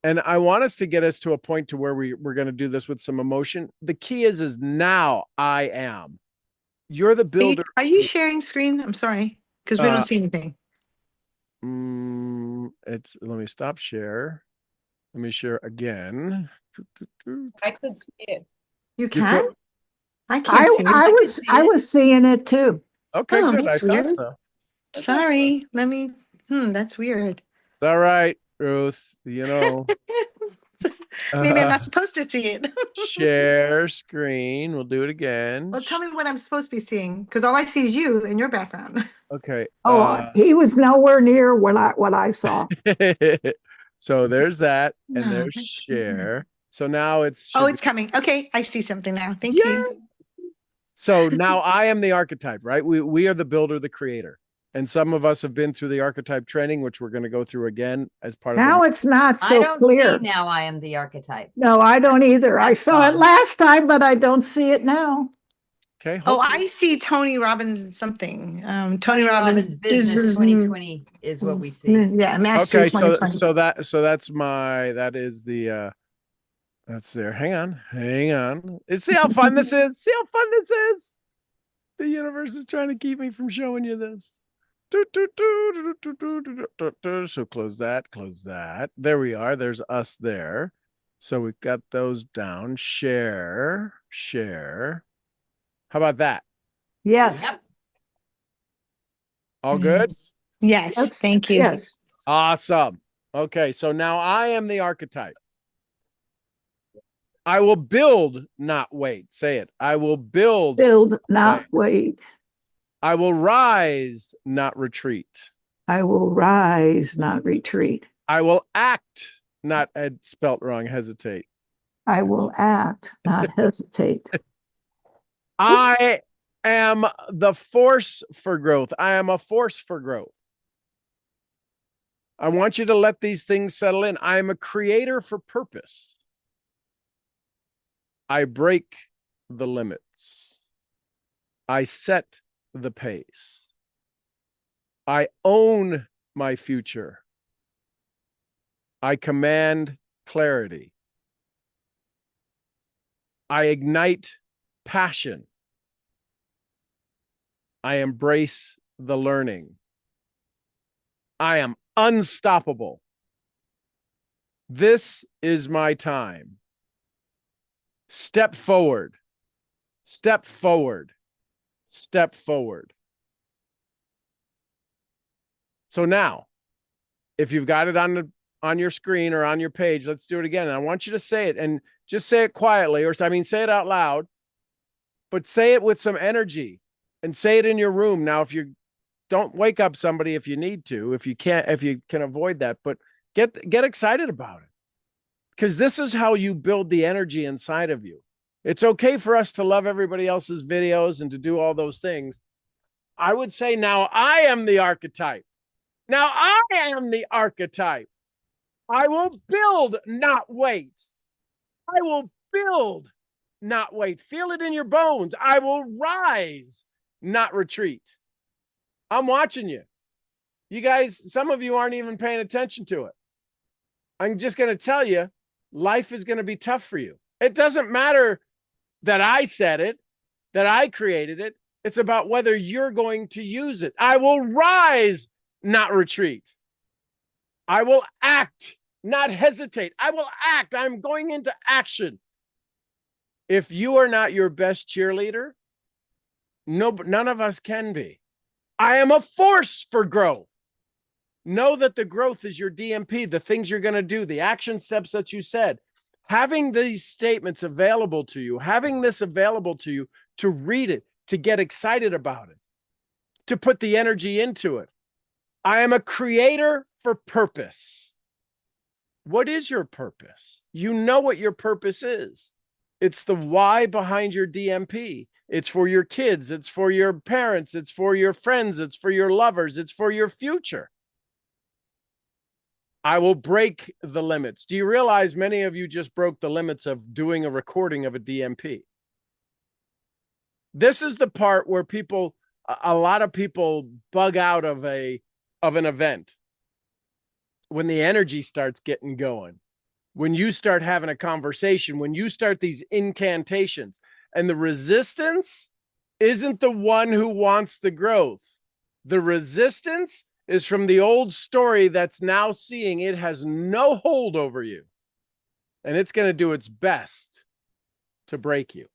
And I want us to get us to a point to where we're going to do this with some emotion. The key is now I am. You're the builder. Are you sharing screen? I'm sorry, because we don't see anything. Let me stop share. Let me share again. I could see it. You can? I can't see it. I was seeing it too. Okay, Oh, good. that's I thought weird. so. Sorry. Let me. That's weird. It's all right, Ruth. You know. Maybe I'm not supposed to see it. Share screen. We'll do it again. Well, tell me what I'm supposed to be seeing, because all I see is you in your background. Okay. He was nowhere near what I saw. So there's that, and No, there's that's share. So now it's. Oh, it's coming. Okay, I see something now. Thank you. So now I am the archetype, right? We are the builder, the creator. And some of us have been through the archetype training, which we're going to go through again as part of. Now it's not I so don't clear. see now I am the archetype. No, I don't either. I saw it gone. last time, but I don't see it now. Okay. Oh, hopefully- I see Tony Robbins something. Tony Robbins Business 2020 is what we see. Yeah, Master Okay, 2020. that is the that's there. Hang on. See how fun this is? See how fun this is? The universe is trying to keep me from showing you this. So close that. There we are. There's us there. So we've got those down. Share. How about that? Yes. All good? Yes, thank you. Yes. Awesome. Okay, so now I am the archetype. I will build, not wait. Say it. I will build. Build, not wait. I will rise, not retreat. I will rise, not retreat. I will act, not spelt wrong, hesitate. I will act, not hesitate. I am the force for growth. I am a force for growth. I want you to let these things settle in. I am a creator for purpose. I break the limits. I set the pace. I own my future. I command clarity. I ignite passion. I embrace the learning. I am unstoppable. This is my time. Step forward. Step forward. Step forward. So now, if you've got it on your screen or on your page, let's do it again. And I want you to say it, and just say it quietly, or say it out loud, but say it with some energy and say it in your room. Now, if you don't wake up somebody if you need to, if you can avoid that, but get excited about it, because this is how you build the energy inside of you. It's okay for us to love everybody else's videos and to do all those things. I would say, now I am the archetype. Now I am the archetype. I will build, not wait. I will build, not wait. Feel it in your bones. I will rise, not retreat. I'm watching you. You guys, some of you aren't even paying attention to it. I'm just going to tell you, life is going to be tough for you. It doesn't matter that I said it, that I created it. It's about whether you're going to use it. I will rise, not retreat. I will act, not hesitate. I will act. I'm going into action. If you are not your best cheerleader, none of us can be. I am a force for growth. Know that the growth is your DMP, the things you're going to do, the action steps that you said. Having these statements available to you, having this available to you, to read it, to get excited about it, to put the energy into it. I am a creator for purpose. What is your purpose? You know what your purpose is. It's the why behind your DMP. It's for your kids. It's for your parents. It's for your friends. It's for your lovers. It's for your future. I will break the limits. Do you realize many of you just broke the limits of doing a recording of a DMP? This is the part where a lot of people bug out of an event. When the energy starts getting going, when you start having a conversation, when you start these incantations, and the resistance isn't the one who wants the growth. The resistance is from the old story that's now seeing it has no hold over you. And it's going to do its best to break you.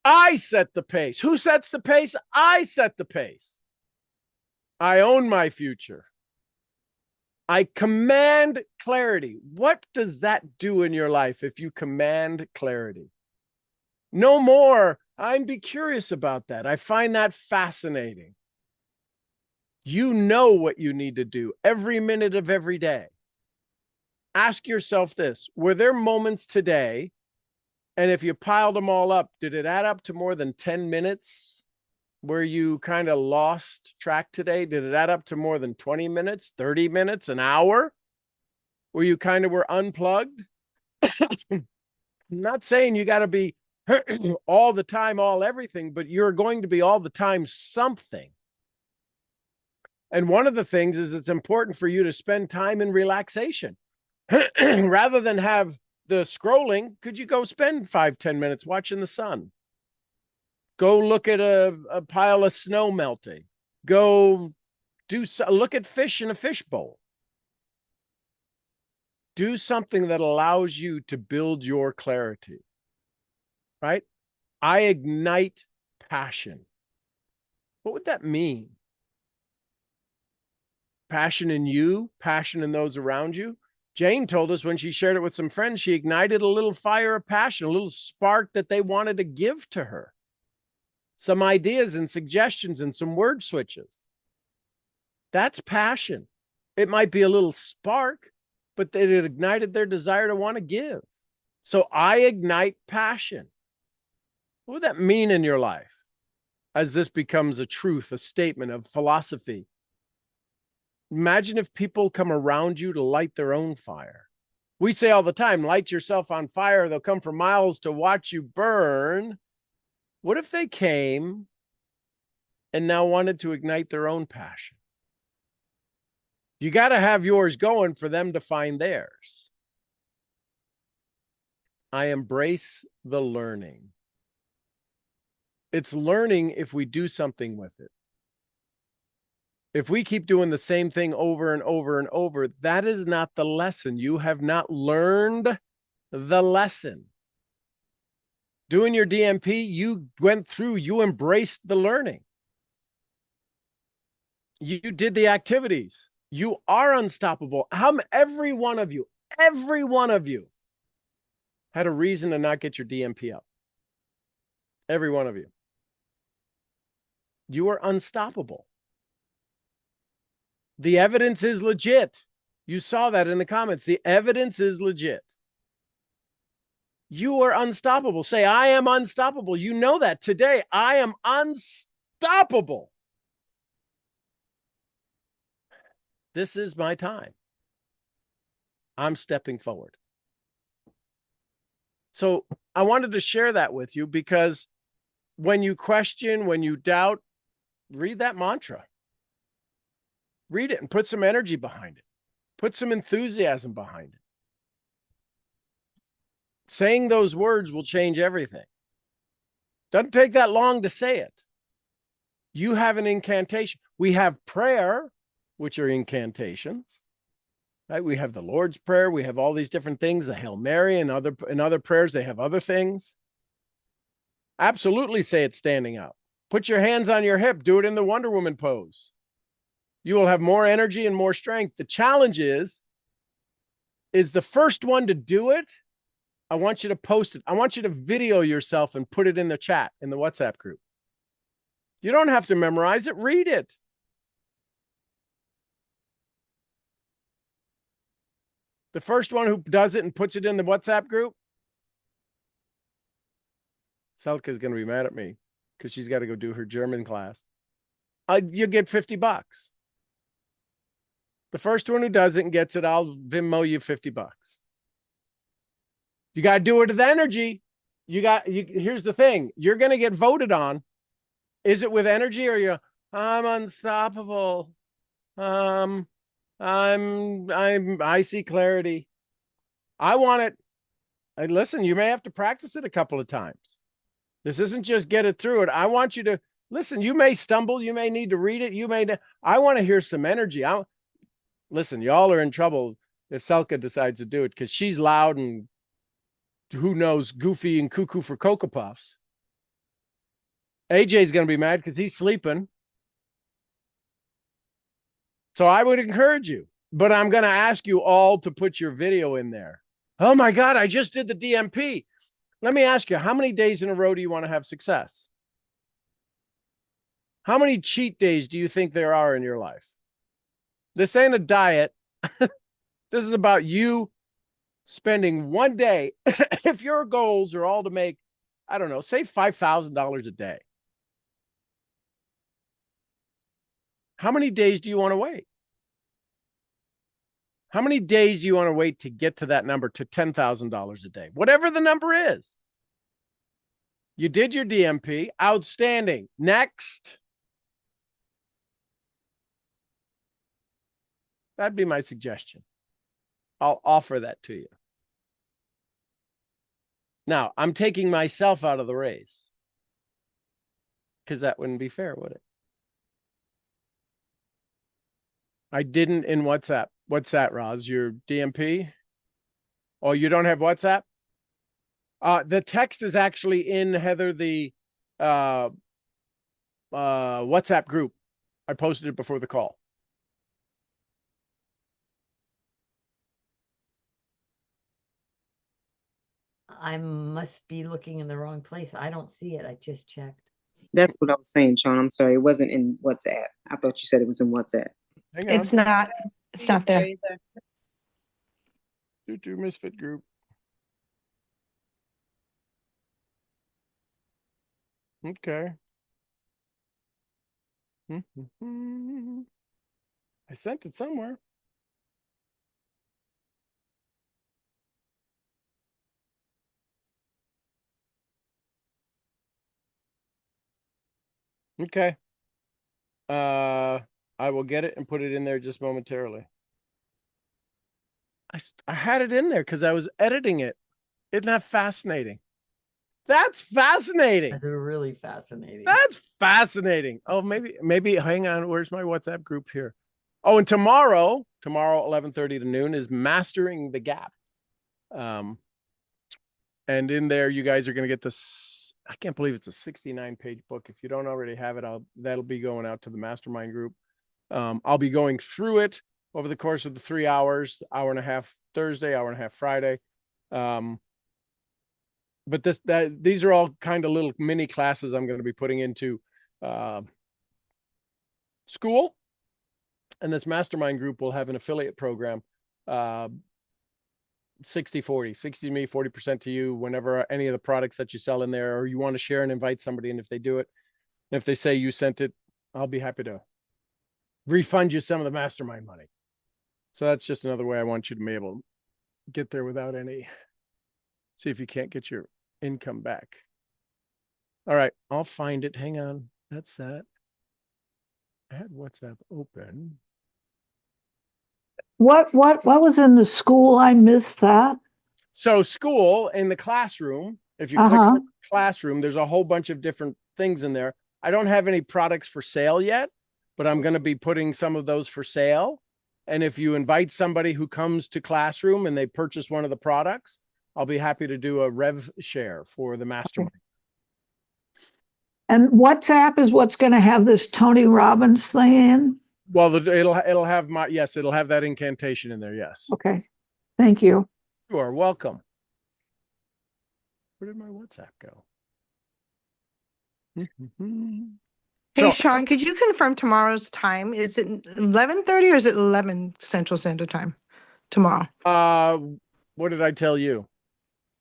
I set the pace. Who sets the pace? I set the pace. I own my future. I command clarity. What does that do in your life if you command clarity? No more. I'd be curious about that. I find that fascinating. You know what you need to do every minute of every day. Ask yourself this. Were there moments today, and if you piled them all up, did it add up to more than 10 minutes where you kind of lost track today? Did it add up to more than 20 minutes, 30 minutes, an hour where you kind of were unplugged? I'm not saying you got to be all the time, all everything, but you're going to be all the time something. And one of the things is it's important for you to spend time in relaxation. Rather than have the scrolling, could you go spend 5-10 minutes watching the sun? Go look at a pile of snow melting. Go look at fish in a fish bowl. Do something that allows you to build your clarity. Right? I ignite passion. What would that mean? Passion in you, passion in those around you. Jane told us when she shared it with some friends, she ignited a little fire of passion, a little spark that they wanted to give to her. Some ideas and suggestions and some word switches. That's passion. It might be a little spark, but it ignited their desire to want to give. So I ignite passion. What would that mean in your life as this becomes a truth, a statement of philosophy? Imagine if people come around you to light their own fire. We say all the time, light yourself on fire. They'll come for miles to watch you burn. What if they came and now wanted to ignite their own passion? You got to have yours going for them to find theirs. I embrace the learning. It's learning if we do something with it. If we keep doing the same thing over and over and over, that is not the lesson. You have not learned the lesson. Doing your DMP, you went through, you embraced the learning. You did the activities. You are unstoppable. Every one of you had a reason to not get your DMP up. Every one of you. You are unstoppable. The evidence is legit. You saw that in the comments. The evidence is legit. You are unstoppable. Say, I am unstoppable. You know that today. I am unstoppable. This is my time. I'm stepping forward. So I wanted to share that with you because when you question, when you doubt, read that mantra. Read it and put some energy behind it. Put some enthusiasm behind it. Saying those words will change everything. Doesn't take that long to say it. You have an incantation. We have prayer, which are incantations. Right? We have the Lord's Prayer. We have all these different things, the Hail Mary and other prayers. They have other things. Absolutely say it standing up. Put your hands on your hip. Do it in the Wonder Woman pose. You will have more energy and more strength. The challenge is the first one to do it. I want you to post it. I want you to video yourself and put it in the chat, in the WhatsApp group. You don't have to memorize it. Read it. The first one who does it and puts it in the WhatsApp group, Selka's going to be mad at me because she's got to go do her German class. You get $50. The first one who does it and gets it, I'll Venmo you $50. You got to do it with energy. Here's the thing. You're going to get voted on. Is it with energy or I'm unstoppable. I see clarity. I want it. And listen, you may have to practice it a couple of times. This isn't just get it through it. I want you to listen. You may stumble. You may need to read it. I want to hear some energy. Listen, y'all are in trouble if Selka decides to do it because she's loud and who knows, goofy and cuckoo for Cocoa Puffs. AJ's going to be mad because he's sleeping. So I would encourage you, but I'm going to ask you all to put your video in there. Oh my God, I just did the DMP. Let me ask you, how many days in a row do you want to have success? How many cheat days do you think there are in your life? This ain't a diet. This is about you spending one day. If your goals are all to make, I don't know, say $5,000 a day. How many days do you want to wait? How many days do you want to wait to get to that number, to $10,000 a day? Whatever the number is. You did your DMP. Outstanding. Next. That'd be my suggestion. I'll offer that to you. Now, I'm taking myself out of the race because that wouldn't be fair, would it? I didn't in WhatsApp. What's that, Roz? Your DMP? Oh, you don't have WhatsApp? The text is actually in, Heather, the WhatsApp group. I posted it before the call. I must be looking in the wrong place. I don't see it. I just checked. That's what I was saying, Sean. I'm sorry. It wasn't in WhatsApp. I thought you said it was in WhatsApp. Hang on. It's not. It's not there. Do Misfit group. Okay. I sent it somewhere. Okay. I will get it and put it in there just momentarily. I had it in there because I was editing it. Isn't that fascinating? That's fascinating. They're really fascinating. That's fascinating. Oh, maybe hang on. Where's my WhatsApp group here? Oh, and tomorrow, 11:30 to noon is Mastering the Gap. And in there, you guys are going to get this. I can't believe it's a 69-page book. If you don't already have it, that'll be going out to the mastermind group. I'll be going through it over the course of the 3 hours, hour and a half Thursday, hour and a half Friday. But these are all kind of little mini classes I'm going to be putting into school. And this mastermind group will have an affiliate program, 60-40, 60 to me, 40% to you, whenever any of the products that you sell in there, or you want to share and invite somebody. And if they do it, and if they say you sent it, I'll be happy to refund you some of the mastermind money. So that's just another way I want you to be able to get there without any, see if you can't get your income back. All right, I'll find it. Hang on. That's that. I had WhatsApp open. What was in the school? I missed that. So school in the classroom, if you click Uh-huh. on classroom, there's a whole bunch of different things in there. I don't have any products for sale yet, but I'm going to be putting some of those for sale. And if you invite somebody who comes to classroom and they purchase one of the products, I'll be happy to do a rev share for the mastermind. And WhatsApp is what's going to have this Tony Robbins thing in? Well, it'll have it'll have that incantation in there. Yes. Okay. Thank you. You are welcome. Where did my WhatsApp go? Hey, So- Sean, could you confirm tomorrow's time? Is it 11:30 or is it 11 Central Standard Time tomorrow? What did I tell you?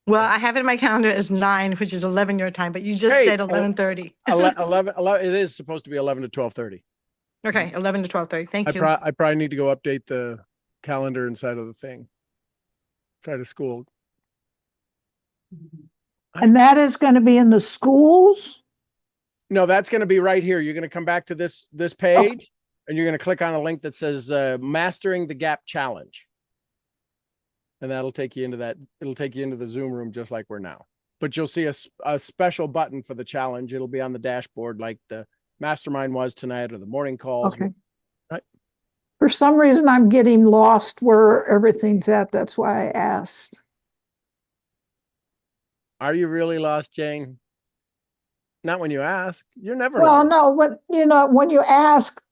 Well, I have it in my calendar as 9, which is 11 your time, but you just Hey, said 11:30. 11, it is supposed to be 11 to 12:30. Okay, 11 to 12:30. Thank I you. probably need to go update the calendar inside of the thing. Inside of school. And that is going to be in the schools? No, that's going to be right here. You're going to come back to this page and you're going to click on a link that says Mastering the Gap Challenge. And that'll take you into that. It'll take you into the Zoom room just like we're now. But you'll see a special button for the challenge. It'll be on the dashboard like the mastermind was tonight or the morning calls. Okay. Right. For some reason, I'm getting lost where everything's at. That's why I asked. Are you really lost, Jane? Not when you ask. You're never Well, lost. no, but when you ask,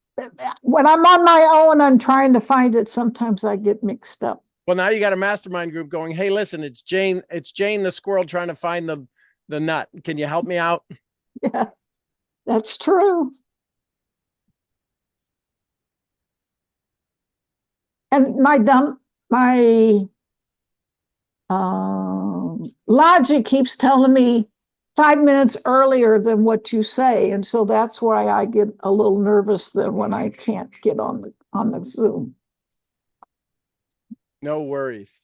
when I'm on my own, I'm trying to find it. Sometimes I get mixed up. Well, now you got a mastermind group going, hey, listen, it's Jane the squirrel trying to find the nut. Can you help me out? Yeah, that's true. And my logic keeps telling me 5 minutes earlier than what you say. And so that's why I get a little nervous then when I can't get on the Zoom. No worries.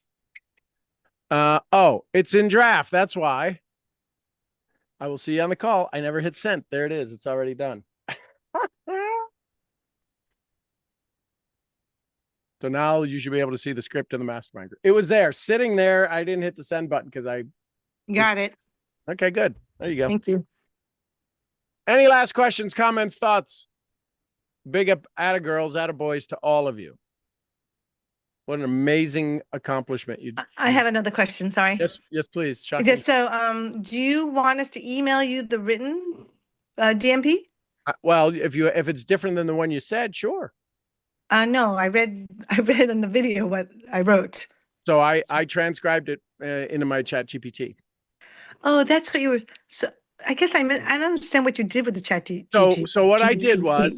Oh, it's in draft. That's why. I will see you on the call. I never hit send. There it is. It's already done. So now you should be able to see the script in the mastermind group. It was there, sitting there. I didn't hit the send button because I Got it. Okay, good. There you go. Thank you. Any last questions, comments, thoughts? Big up girls, boys to all of you. What an amazing accomplishment you I have another question. Sorry. Yes, please. Shocking. Okay, so do you want us to email you the written DMP? Well, if it's different than the one you said, sure. No, I read in the video what I wrote. So I transcribed it into my chat GPT. Oh, that's what you were. So I guess I don't understand what you did with the chat. So what I did was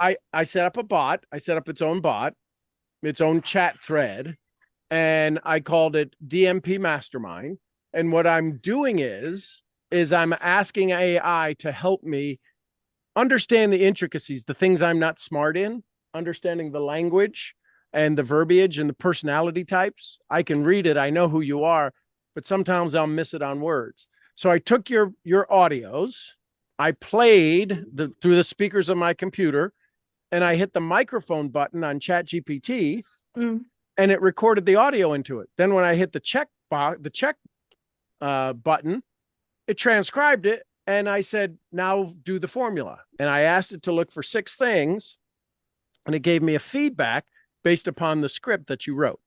I set up a bot. I set up its own bot, its own chat thread, and I called it DMP Mastermind. And what I'm doing is I'm asking AI to help me understand the intricacies, the things I'm not smart in, understanding the language and the verbiage and the personality types. I can read it. I know who you are, but sometimes I'll miss it on words. So I took your audios, I played through the speakers of my computer, and I hit the microphone button on ChatGPT, and it recorded the audio into it. Then when I hit the check button, it transcribed it, and I said, now do the formula. And I asked it to look for 6 things, and it gave me a feedback based upon the script that you wrote.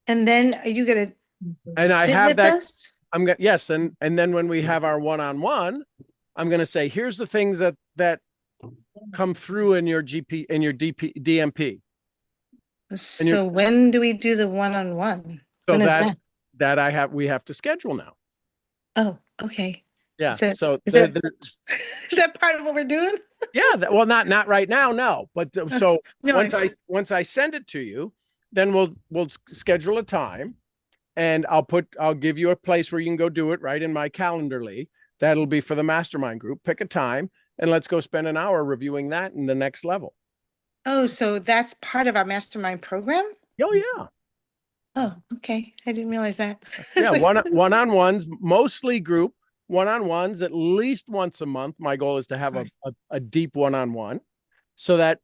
And then are you gonna? And I sit have with that. us? I'm gonna yes, and then when we have our one-on-one, I'm gonna say, here's the things that come through in your DMP. So when do we do the one-on-one? So When is that? We have to schedule now. Oh, okay. Yeah. Is that- So is that- Is that part of what we're doing? yeah. Well, not right now, no. But so No, once I send it to you, then we'll schedule a time, and I'll give you a place where you can go do it right in my Calendarly. That'll be for the mastermind group. Pick a time and let's go spend an hour reviewing that in the next level. Oh, so that's part of our mastermind program? Oh yeah. Oh, okay. I didn't realize that. Yeah, one-on-ones, mostly group one-on-ones, at least once a month. My goal is to have a deep one-on-one, so that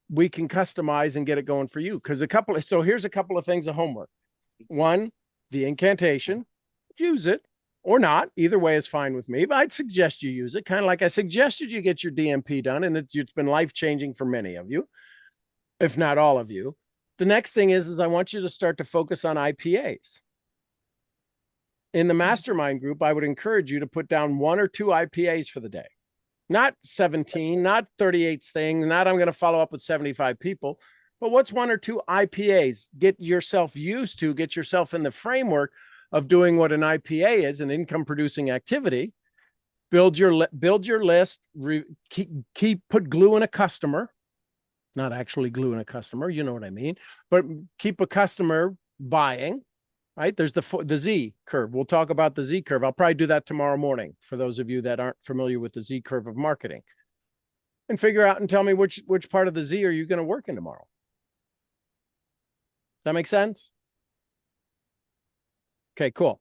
we can customize and get it going for you. Because here's a couple of things of homework. One, the incantation, use it or not. Either way is fine with me, but I'd suggest you use it. Kind of like I suggested you get your DMP done, and it's been life-changing for many of you, if not all of you. The next thing is I want you to start to focus on IPAs. In the mastermind group, I would encourage you to put down 1 or 2 IPAs for the day. Not 17, not 38 things, not I'm going to follow up with 75 people, but what's 1 or 2 IPAs? Get yourself used to, get yourself in the framework of doing what an IPA is, an income producing activity. Build your list, put glue in a customer, not actually glue in a customer, you know what I mean, but keep a customer buying, right? There's the Z curve. We'll talk about the Z curve. I'll probably do that tomorrow morning for those of you that aren't familiar with the Z curve of marketing, and figure out and tell me which part of the Z are you going to work in tomorrow. That make sense? Okay, cool.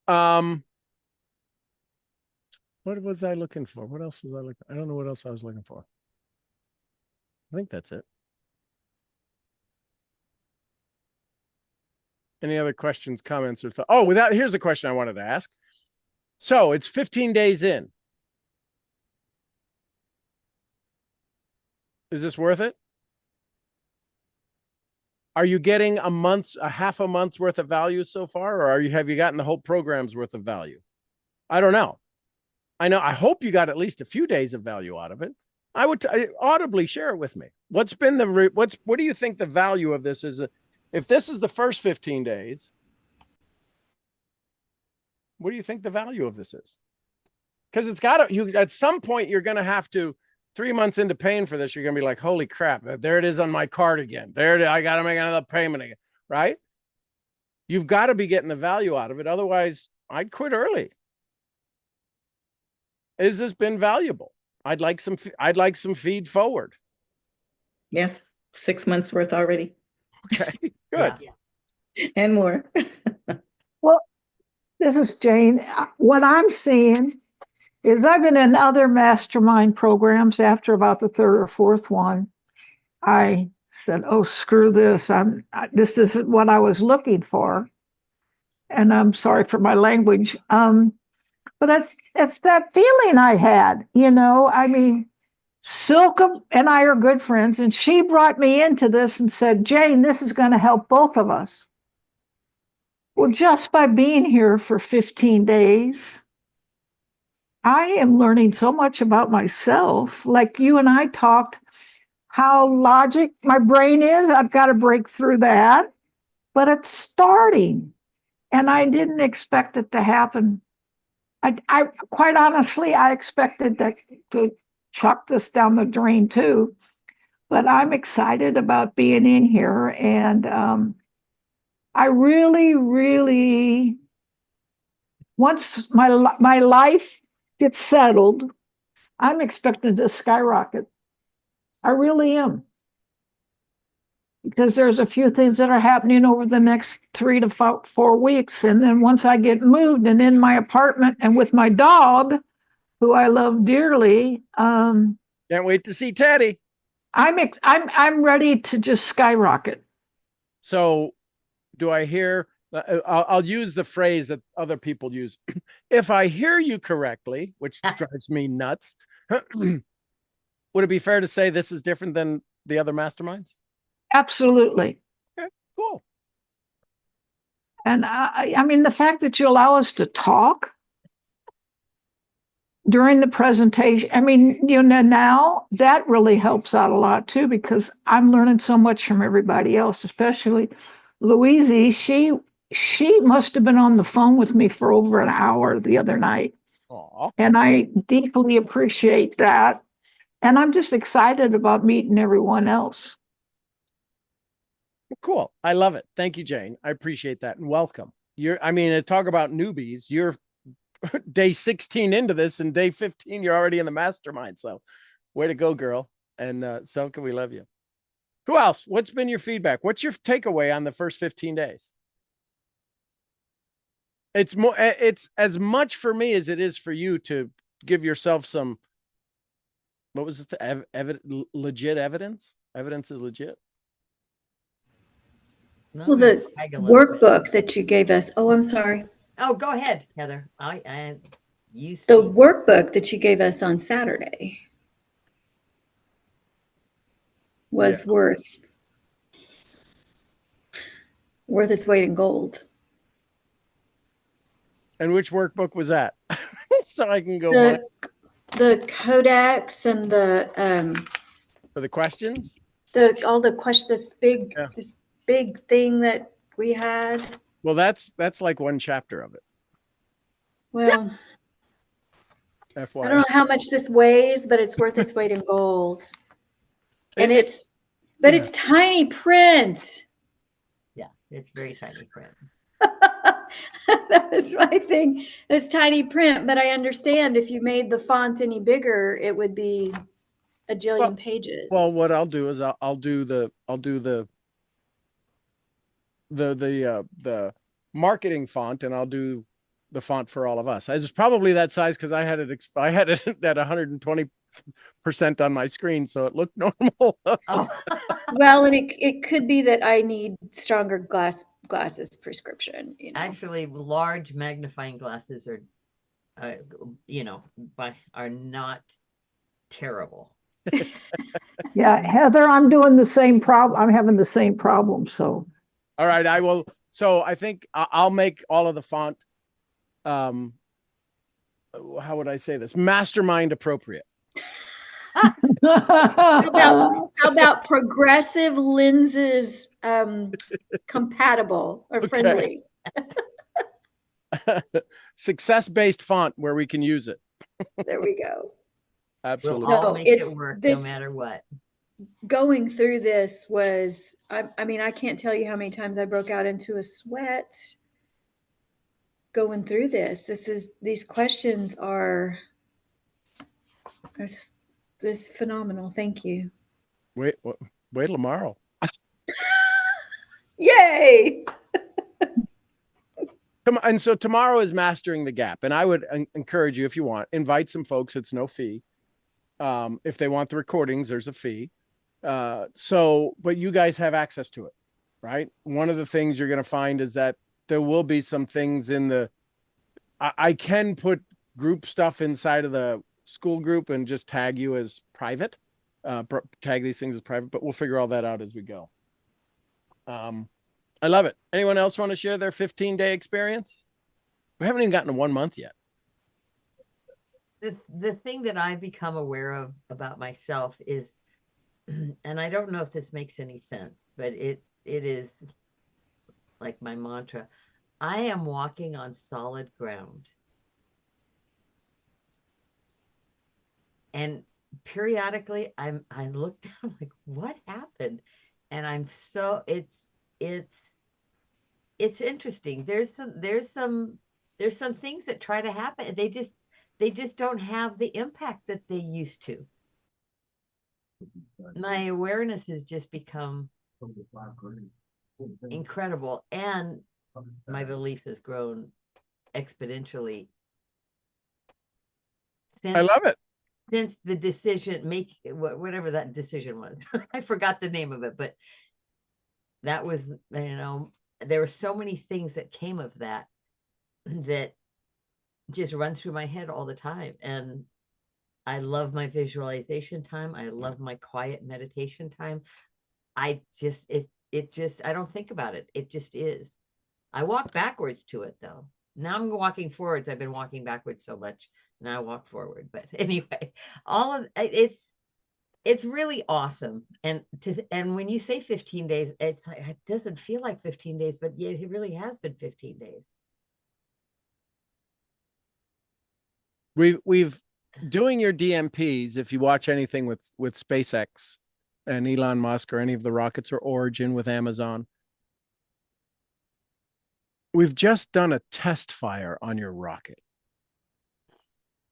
What was I looking for? What else was I looking? I don't know what else I was looking for. I think that's it. Any other questions, comments, or thoughts? Oh, here's a question I wanted to ask. So it's 15 days in. Is this worth it? Are you getting a half a month's worth of value so far, or have you gotten the whole program's worth of value? I don't know. I hope you got at least a few days of value out of it. I would audibly share it with me. What do you think the value of this is? If this is the first 15 days, what do you think the value of this is? Because at some point, you're going to have to, 3 months into paying for this, you're going to be like, holy crap, there it is on my card again. I got to make another payment again, right? You've got to be getting the value out of it. Otherwise, I'd quit early. Has this been valuable? I'd like some feed forward. Yes, 6 months worth already. Okay, good. Yeah. And more. Well, this is Jane. What I'm seeing is I've been in other mastermind programs. After about the 3rd or 4th one, I said, oh, screw this. This isn't what I was looking for. And I'm sorry for my language. But it's that feeling I had, I mean, Silke and I are good friends, and she brought me into this and said, Jane, this is going to help both of us. Well, just by being here for 15 days, I am learning so much about myself. Like you and I talked, how logic my brain is. I've got to break through that, but it's starting. And I didn't expect it to happen. I quite honestly, I expected to chuck this down the drain too, but I'm excited about being in here. And I really, really, once my life gets settled, I'm expected to skyrocket. I really am. Because there's a few things that are happening over the next 3 to 4 weeks. And then once I get moved and in my apartment and with my dog, who I love dearly, can't wait to see Teddy. I'm ready to just skyrocket. So do I hear, I'll use the phrase that other people use. If I hear you correctly, which drives me nuts, would it be fair to say this is different than the other masterminds? Absolutely. Okay, cool. And I mean, the fact that you allow us to talk during the presentation, I mean, now that really helps out a lot too, because I'm learning so much from everybody else, especially Louise. She must have been on the phone with me for over an hour the other night. Aww. And I deeply appreciate that. And I'm just excited about meeting everyone else. Cool. I love it. Thank you, Jane. I appreciate that. And welcome. Talk about newbies. You're day 16 into this, and day 15, you're already in the mastermind. So way to go, girl. And Silke, we love you. Who else? What's been your feedback? What's your takeaway on the first 15 days? It's as much for me as it is for you to give yourself some, what was it? Legit evidence Evidence is legit. No, Well, you the brag a little bit. workbook that you gave us, oh, I'm sorry. Oh, go ahead, Heather. You The speak. workbook that you gave us on Saturday was worth its weight in gold. And which workbook was that? So I can go The codex and for the questions. all the questions, this big thing that we had. Well, that's like one chapter of it. Well, FYI. I don't know how much this weighs, but it's worth its weight in gold. And it's tiny print. Yeah, it's very tiny print. That was my thing. It's tiny print, but I understand if you made the font any bigger, it would be a jillion pages. Well, what I'll do is I'll do the marketing font, and I'll do the font for all of us. It's probably that size because I had it at 120% on my screen, so it looked normal. Oh. Well, and it could be that I need stronger glasses prescription. Actually, large magnifying glasses are, are not terrible. Yeah, Heather, I'm doing the same problem. I'm having the same problem. So, all right, I will. So I think I'll make all of the font. How would I say this? Mastermind appropriate. How about progressive lenses compatible or friendly? Success-based font where we can use it. There we go. Absolutely. We'll all make it work no matter what. Going through this was, I mean, I can't tell you how many times I broke out into a sweat going through this. These questions are it's phenomenal. Thank you. Wait till tomorrow. Yay! And so tomorrow is Mastering the Gap, and I would encourage you, if you want, invite some folks. It's no fee. If they want the recordings, there's a fee. But you guys have access to it, right? One of the things you're going to find is that there will be some things in I can put group stuff inside of the school group and just tag you as private, tag these things as private, but we'll figure all that out as we go. I love it. Anyone else want to share their 15-day experience? We haven't even gotten to 1 month yet. The thing that I've become aware of about myself is, and I don't know if this makes any sense, but it is like my mantra. I am walking on solid ground. And periodically I look down like, what happened? And I'm so it's interesting. There's some things that try to happen. They just don't have the impact that they used to. My awareness has just become incredible, and my belief has grown exponentially. I love it. Since the decision whatever that decision was, I forgot the name of it, but that was, there were so many things that came of that just run through my head all the time. And I love my visualization time. I love my quiet meditation time. I don't think about it. It just is. I walk backwards to it though. Now I'm walking forwards. I've been walking backwards so much. Now I walk forward. But anyway, all of it's really awesome. And when you say 15 days, it doesn't feel like 15 days, but yeah, it really has been 15 days. We've doing your DMPs. If you watch anything with SpaceX and Elon Musk or any of the rockets or Origin with Amazon, we've just done a test fire on your rocket.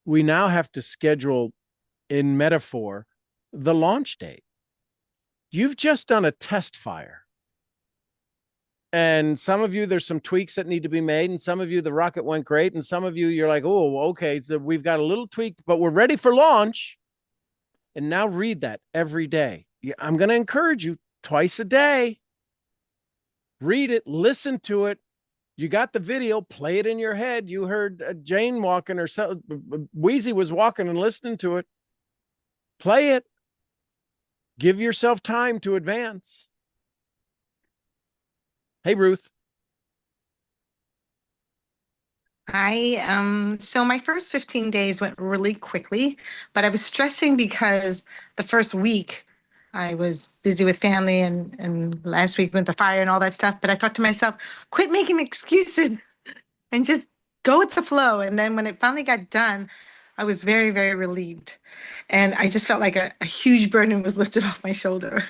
We now have to schedule, in metaphor, the launch date. You've just done a test fire. And some of you, there's some tweaks that need to be made. And some of you, the rocket went great. And some of you, you're like, oh, okay, so we've got a little tweak, but we're ready for launch. And now read that every day. I'm going to encourage you twice a day. Read it, listen to it. You got the video, play it in your head. You heard Jane walking or so, Wheezy was walking and listening to it. Play it. Give yourself time to advance. Hey, Ruth. So my first 15 days went really quickly, but I was stressing because the first week I was busy with family and last week went the fire and all that stuff. But I thought to myself, quit making excuses and just go with the flow. And then when it finally got done, I was very, very relieved. And I just felt like a huge burden was lifted off my shoulder.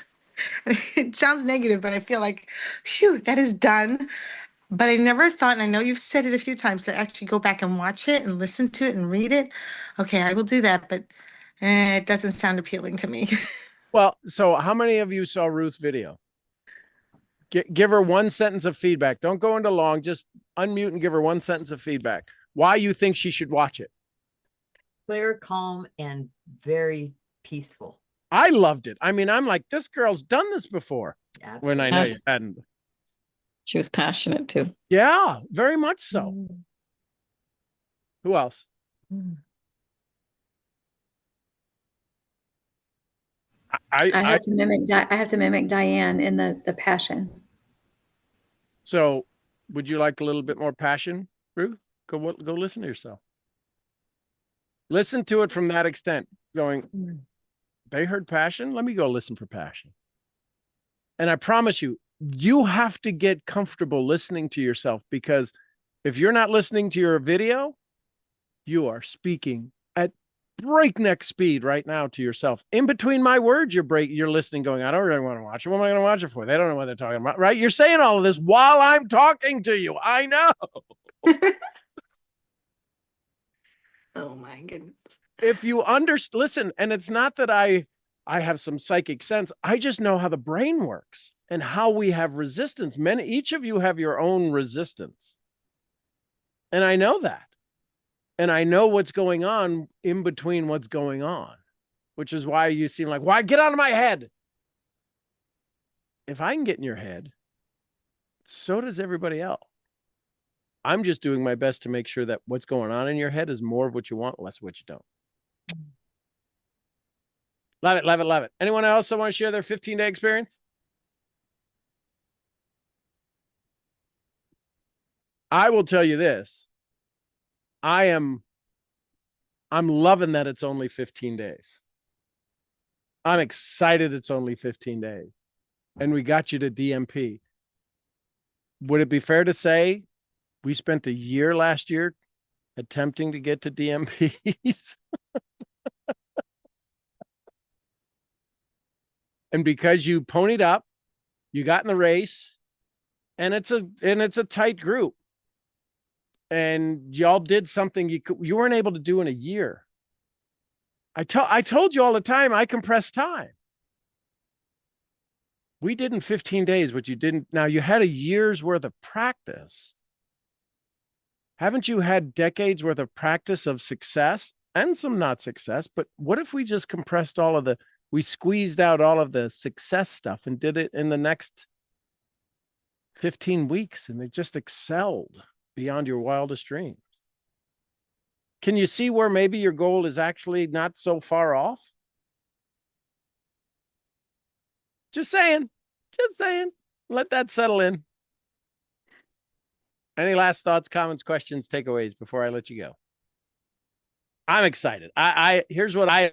It sounds negative, but I feel like, phew, that is done. But I never thought, and I know you've said it a few times, to actually go back and watch it and listen to it and read it. Okay, I will do that, but it doesn't sound appealing to me. Well, so how many of you saw Ruth's video? Give her one sentence of feedback. Don't go into long, just unmute and give her one sentence of feedback. Why you think she should watch it? Clear, calm, and very peaceful. I loved it. I mean, I'm like, this girl's done this before. Absolutely. When I know you hadn't. She was passionate too. Yeah, very much so. Who else? I have to mimic Diane in the passion. So would you like a little bit more passion, Ruth? Go listen to yourself. Listen to it from that extent, going, they heard passion? Let me go listen for passion. And I promise you, you have to get comfortable listening to yourself, because if you're not listening to your video, you are speaking at breakneck speed right now to yourself. In between my words, you're listening, going, I don't really want to watch it. What am I going to watch it for? They don't know what they're talking about, right? You're saying all of this while I'm talking to you. I know. Oh my goodness. If you listen, and it's not that I have some psychic sense. I just know how the brain works and how we have resistance. Each of you have your own resistance. And I know that. And I know what's going on in between what's going on, which is why you seem like, why get out of my head? If I can get in your head, so does everybody else. I'm just doing my best to make sure that what's going on in your head is more of what you want, less of what you don't. Love it, love it, love it. Anyone else that want to share their 15-day experience? I will tell you this. I'm loving that it's only 15 days. I'm excited it's only 15 days. And we got you to DMP. Would it be fair to say we spent a year last year attempting to get to DMPs? And because you ponied up, you got in the race, and it's a tight group. And y'all did something you weren't able to do in a year. I told you all the time, I compress time. We did in 15 days what you didn't. Now, you had a year's worth of practice. Haven't you had decades worth of practice of success and some not success? But what if we just compressed we squeezed out all of the success stuff and did it in the next 15 weeks, and it just excelled beyond your wildest dreams? Can you see where maybe your goal is actually not so far off? Just saying. Let that settle in. Any last thoughts, comments, questions, takeaways before I let you go? I'm excited. Here's what I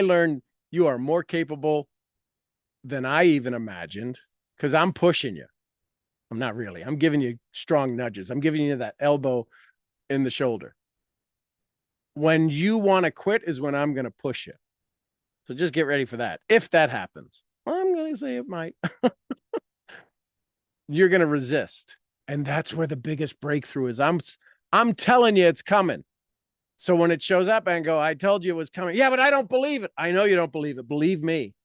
learned. You are more capable than I even imagined, because I'm pushing you. I'm not really. I'm giving you strong nudges. I'm giving you that elbow in the shoulder. When you want to quit is when I'm going to push you. So just get ready for that. If that happens, I'm going to say it might. You're going to resist. And that's where the biggest breakthrough is. I'm telling you it's coming. So when it shows up and go, I told you it was coming. Yeah, but I don't believe it. I know you don't believe it. Believe me.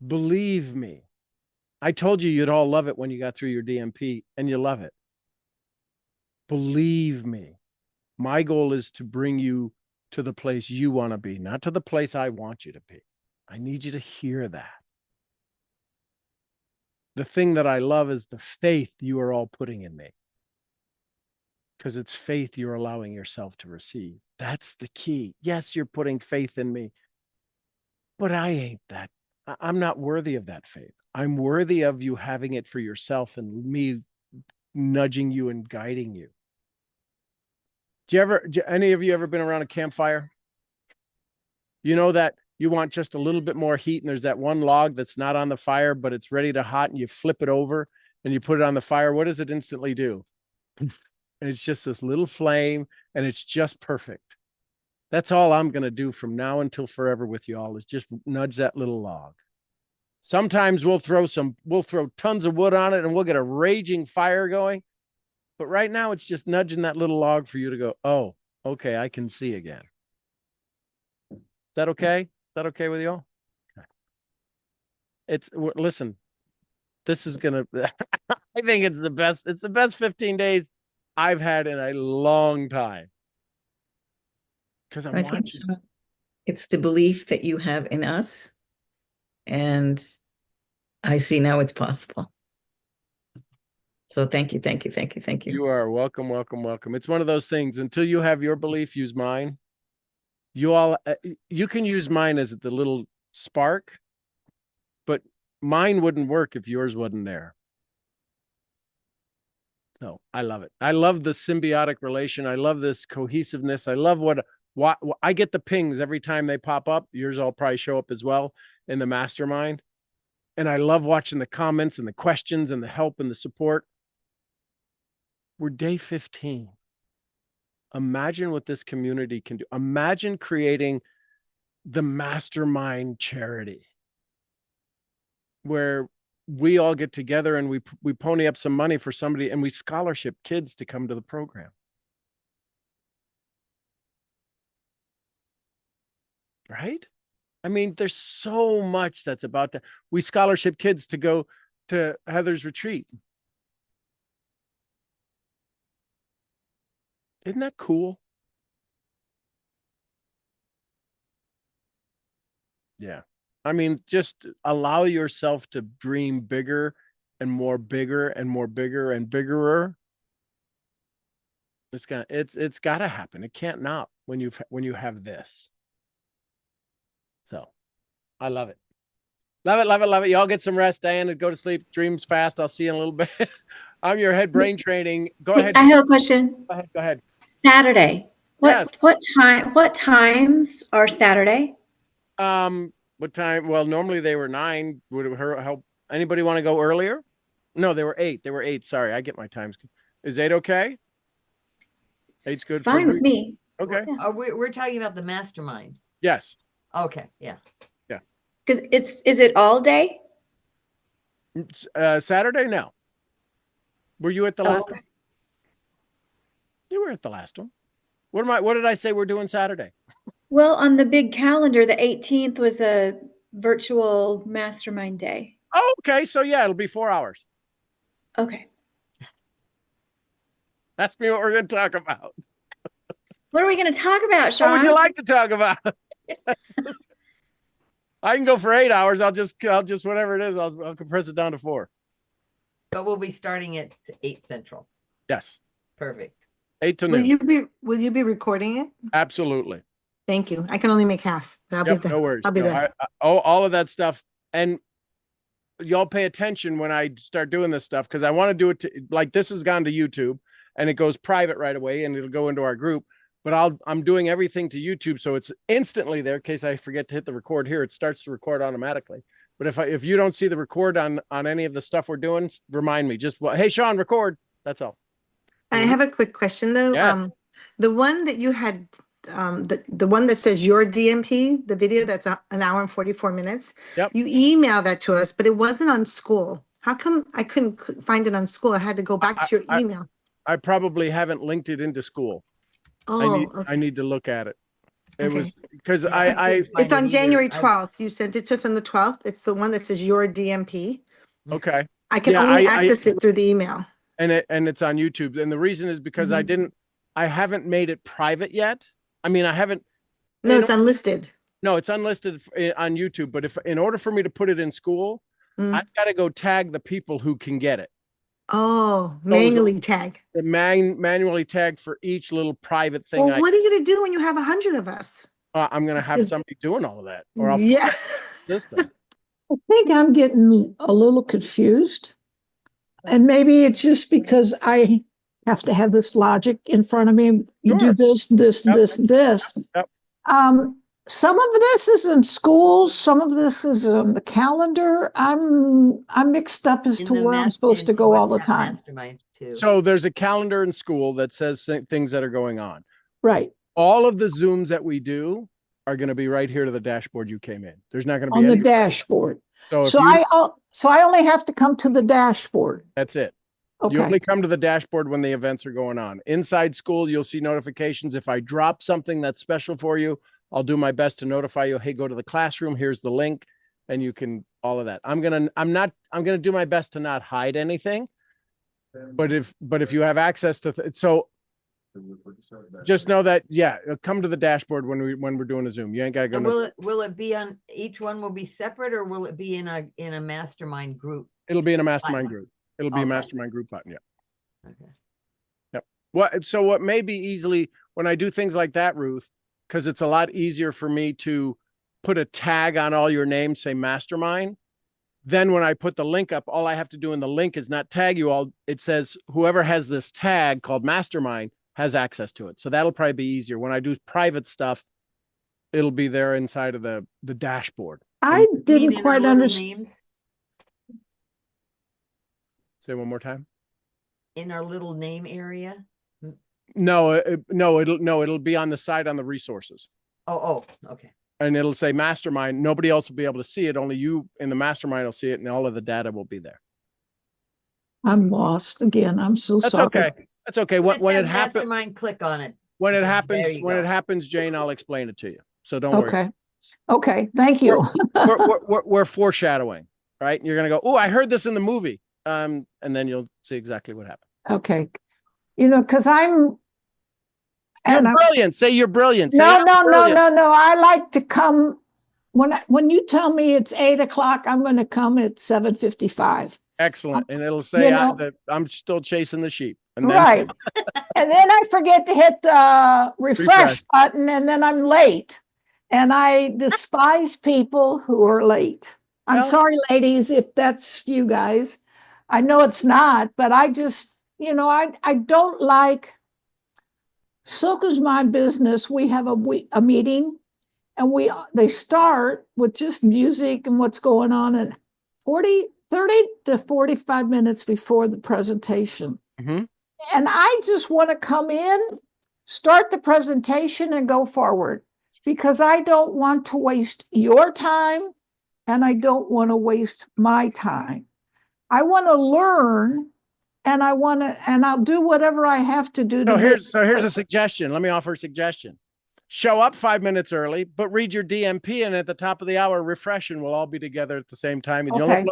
Believe me. I told you you'd all love it when you got through your DMP, and you love it. Believe me. My goal is to bring you to the place you want to be, not to the place I want you to be. I need you to hear that. The thing that I love is the faith you are all putting in me. Because it's faith you're allowing yourself to receive. That's the key. Yes, you're putting faith in me, but I ain't that. I'm not worthy of that faith. I'm worthy of you having it for yourself and me nudging you and guiding you. Any of you ever been around a campfire? You know that you want just a little bit more heat and there's that one log that's not on the fire, but it's ready to hot, and you flip it over and you put it on the fire. What does it instantly do? And it's just this little flame, and it's just perfect. That's all I'm going to do from now until forever with you all, is just nudge that little log. Sometimes we'll throw tons of wood on it and we'll get a raging fire going. But right now it's just nudging that little log for you to go, oh, okay, I can see again. Is that okay? Is that okay with you all? Listen, this is going to, I think it's the best 15 days I've had in a long time. Because I'm watching. It's the belief that you have in us. And I see now it's possible. So thank you, thank you, thank you, thank you. You are welcome, welcome, welcome. It's one of those things. Until you have your belief, use mine. You can use mine as the little spark, but mine wouldn't work if yours wasn't there. So I love it. I love the symbiotic relation. I love this cohesiveness. I love what I get the pings every time they pop up. Yours all probably show up as well in the mastermind. And I love watching the comments and the questions and the help and the support. We're day 15. Imagine what this community can do. Imagine creating the mastermind charity where we all get together and we pony up some money for somebody and we scholarship kids to come to the program. Right? I mean, there's so much that's about to. We scholarship kids to go to Heather's retreat. Isn't that cool? Yeah. I mean, just allow yourself to dream bigger and more bigger and more bigger and biggerer. It's got to happen. It can't not when you have this. So I love it. Love it, love it, love it. Y'all get some rest, Diane, and go to sleep. Dreams fast. I'll see you in a little bit. I'm your head brain training. Go ahead. I have a question. Go ahead. Saturday. Yes. What times are Saturday? What time? Well, normally they were 9. Would it help? Anybody want to go earlier? No, they were 8. They were 8. Sorry, I get my times. Is 8 okay? 8's good. Fine with me. Okay. Yeah. We're talking about the mastermind. Yes. Okay. Yeah. Yeah. Because is it all day? Saturday? No. Were you at the last one? You were at the last one. What did I say we're doing Saturday? Well, on the big calendar, the 18th was a virtual mastermind day. Oh, okay. So yeah, it'll be 4 hours. Okay. Ask me what we're going to talk about. What are we going to talk about, Sean? What would you like to talk about? I can go for 8 hours. I'll just whatever it is. I'll compress it down to 4. But we'll be starting at 8 Central. Yes. Perfect. 8 to noon. Will you be recording it? Absolutely. Thank you. I can only make half, but I'll be there. No worries. I'll be there. All of that stuff. And y'all pay attention when I start doing this stuff, because I want to do it like this has gone to YouTube and it goes private right away and it'll go into our group. But I'm doing everything to YouTube, so it's instantly there in case I forget to hit the record here. It starts to record automatically. But if you don't see the record on any of the stuff we're doing, remind me. Just hey, Sean, record. That's all. I have a quick question though. Yes. The one that you had, the one that says your DMP, the video that's an hour and 44 minutes. Yep. You emailed that to us, but it wasn't on school. How come I couldn't find it on school? I had to go back to your email. I probably haven't linked it into school. Oh, I need to look at it. It Okay. was because It's on January 12th. You sent it to us on the 12th. It's the one that says your DMP. okay. I can Yeah, only access it through the email. And it's on YouTube. And the reason is because I haven't made it private yet. I mean, I haven't. No, it's unlisted. No, it's unlisted on YouTube. But if in order for me to put it in school, I've got to go tag the people who can get it. Oh, manually tag. The manually tag for each little private thing. Well, what are you going to do when you have 100 of us? I'm going to have somebody doing all of that, or I'll Yeah. system. I think I'm getting a little confused. And maybe it's just because I have to have this logic in front of me. You do this, this, Yep. this. Yep. Some of this is in schools, some of this is on the calendar. I'm mixed up as to where I'm supposed to go all the time. Mastermind too. So there's a calendar in school that says things that are going on. Right. All of the Zooms that we do are going to be right here to the dashboard you came in. There's not going to be on the any dashboard. So I only have to come to the dashboard. That's it. Okay. You only come to the dashboard when the events are going on. Inside school, you'll see notifications. If I drop something that's special for you, I'll do my best to notify you. Hey, go to the classroom. Here's the link, and you can all of that. I'm gonna do my best to not hide anything. But if you have access to so just know that come to the dashboard when we're doing a Zoom. You ain't gotta go. Will it be on each one? Will be separate, or will it be in a mastermind group? It'll be in a mastermind group. It'll be a mastermind group button. Yeah. Okay. Yep. So what may be easily when I do things like that, Ruth, because it's a lot easier for me to put a tag on all your names, say mastermind. Then when I put the link up, all I have to do in the link is not tag you all. It says whoever has this tag called mastermind has access to it. So that'll probably be easier. When I do private stuff, it'll be there inside of the dashboard. I didn't quite understand. Say one more time. In our little name area. No, it'll be on the side on the resources. Oh, okay. And it'll say mastermind. Nobody else will be able to see it. Only you in the mastermind will see it, and all of the data will be there. I'm lost again. I'm so sorry. Okay. That's okay. When it happens, mastermind, click on it. When it happens, Jane, I'll explain it to you. So don't worry. Okay. Thank you. We're foreshadowing, right? You're gonna go, oh, I heard this in the movie. And then you'll see exactly what happened. Okay. Because I'm brilliant. Say you're brilliant. Say no. I like to come when you tell me it's 8:00, I'm going to come at 7:55. Excellent. And it'll say I'm still chasing the sheep. And then, right. And then I forget to hit the refresh button, and then I'm late. And I despise people who are late. I'm sorry, ladies, if that's you guys. I know it's not, but I just, I don't like. Silk is my business. We have a meeting, and they start with just music and what's going on, and 30 to 45 minutes before the presentation. Mm-hmm. And I just want to come in, start the presentation, and go forward, because I don't want to waste your time, and I don't want to waste my time. I want to learn, and I'll do whatever I have to do. So here's a suggestion. Let me offer a suggestion. Show up 5 minutes early, but read your DMP, and at the top of the hour, refresh, and we'll all be together at the same time. And you'll learn.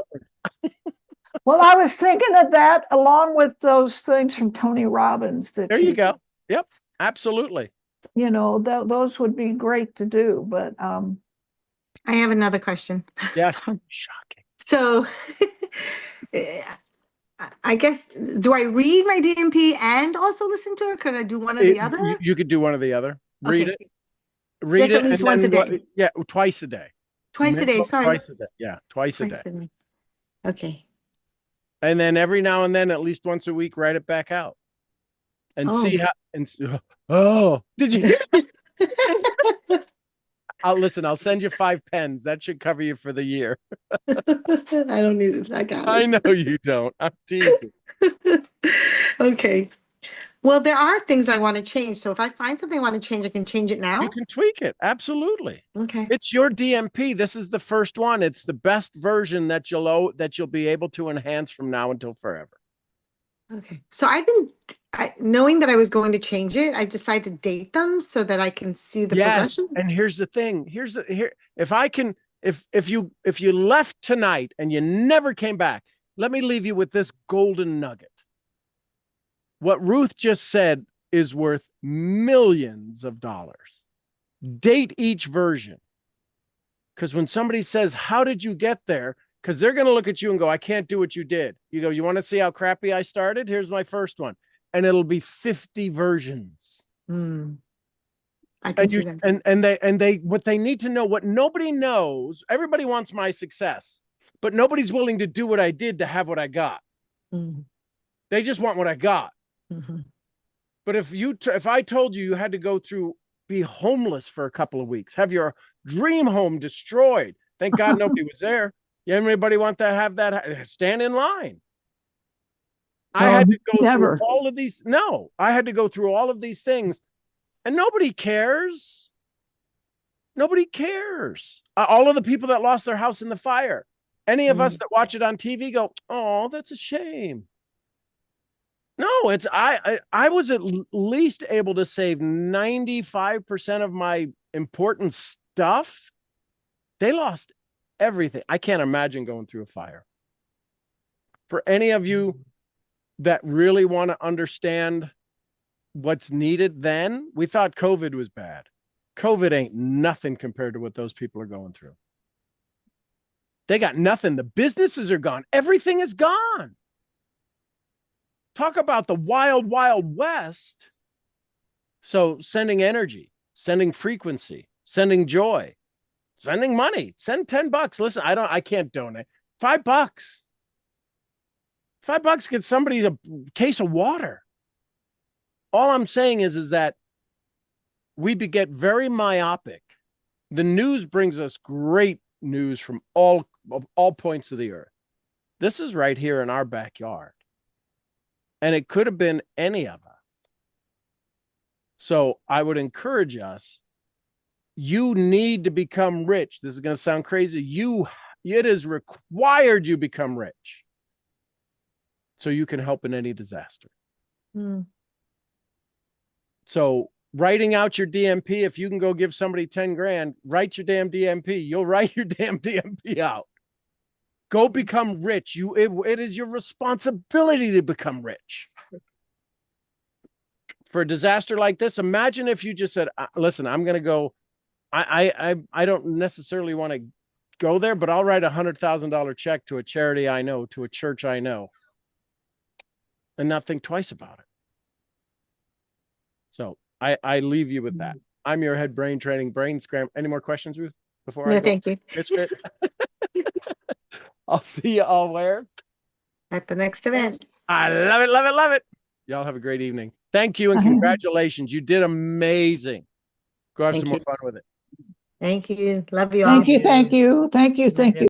Well, I was thinking of that along with those things from Tony Robbins. There you go. Yep, absolutely. Those would be great to do, but I have another question. Yes. Shocking. So I guess, do I read my DMP and also listen to it? Could I do one or the other? You could do one or the other. Read it. Read it at least once a day. Yeah, twice a day. Twice a day. Sorry. Twice a day. Yeah, twice a day. Okay. And then every now and then, at least once a week, write it back out and see how. And did you hear that? I'll send you 5 pens. That should cover you for the year. I don't need it. I got it. I know you don't. I'm teasing. Okay. Well, there are things I want to change. So if I find something I want to change, I can change it now. You can tweak it. Absolutely. Okay. It's your DMP. This is the first one. It's the best version that you'll be able to enhance from now until forever. Okay. So knowing that I was going to change it, I decided to date them so that I can see the progression. And here's the thing. If you left tonight and you never came back, let me leave you with this golden nugget. What Ruth just said is worth millions of dollars. Date each version. Because when somebody says, how did you get there? Because they're going to look at you and go, I can't do what you did. You go, you want to see how crappy I started? Here's my first one. And it'll be 50 versions. I can see that. And they what they need to know, what nobody knows, everybody wants my success, but nobody's willing to do what I did to have what I got. They just want what I got. But if I told you had to go through, be homeless for a couple of weeks, have your dream home destroyed. Thank God nobody was there. Anybody want to have that? Stand in line. I had to go through all of these. No, I had to go through all of these things, and nobody cares. Nobody cares. All of the people that lost their house in the fire. Any of us that watch it on TV go, oh, that's a shame. No, it's I was at least able to save 95% of my important stuff. They lost everything. I can't imagine going through a fire. For any of you that really want to understand what's needed, then we thought COVID was bad. COVID ain't nothing compared to what those people are going through. They got nothing. The businesses are gone. Everything is gone. Talk about the wild, wild west. So sending energy, sending frequency, sending joy, sending money, send $10. Listen, I can't donate. $5. $5 gets somebody a case of water. All I'm saying is that we get very myopic. The news brings us great news from all points of the earth. This is right here in our backyard. And it could have been any of us. So I would encourage us, you need to become rich. This is going to sound crazy. It is required you become rich so you can help in any disaster. So writing out your DMP, if you can go give somebody 10 grand, write your damn DMP. You'll write your damn DMP out. Go become rich. It is your responsibility to become rich. For a disaster like this, imagine if you just said, listen, I'm going to go. I don't necessarily want to go there, but I'll write $100,000 check to a charity I know, to a church I know, and not think twice about it. So I leave you with that. I'm your head brain training brain scram. Any more questions, Ruth? Before I go? Thank you. It's fit. I'll see you all where? At the next event. I love it, love it, love it. Y'all have a great evening. Thank you and congratulations. You did amazing. Go have some more fun with it. Thank you. Love you all. Thank you. Thank you. Thank you. Thank you.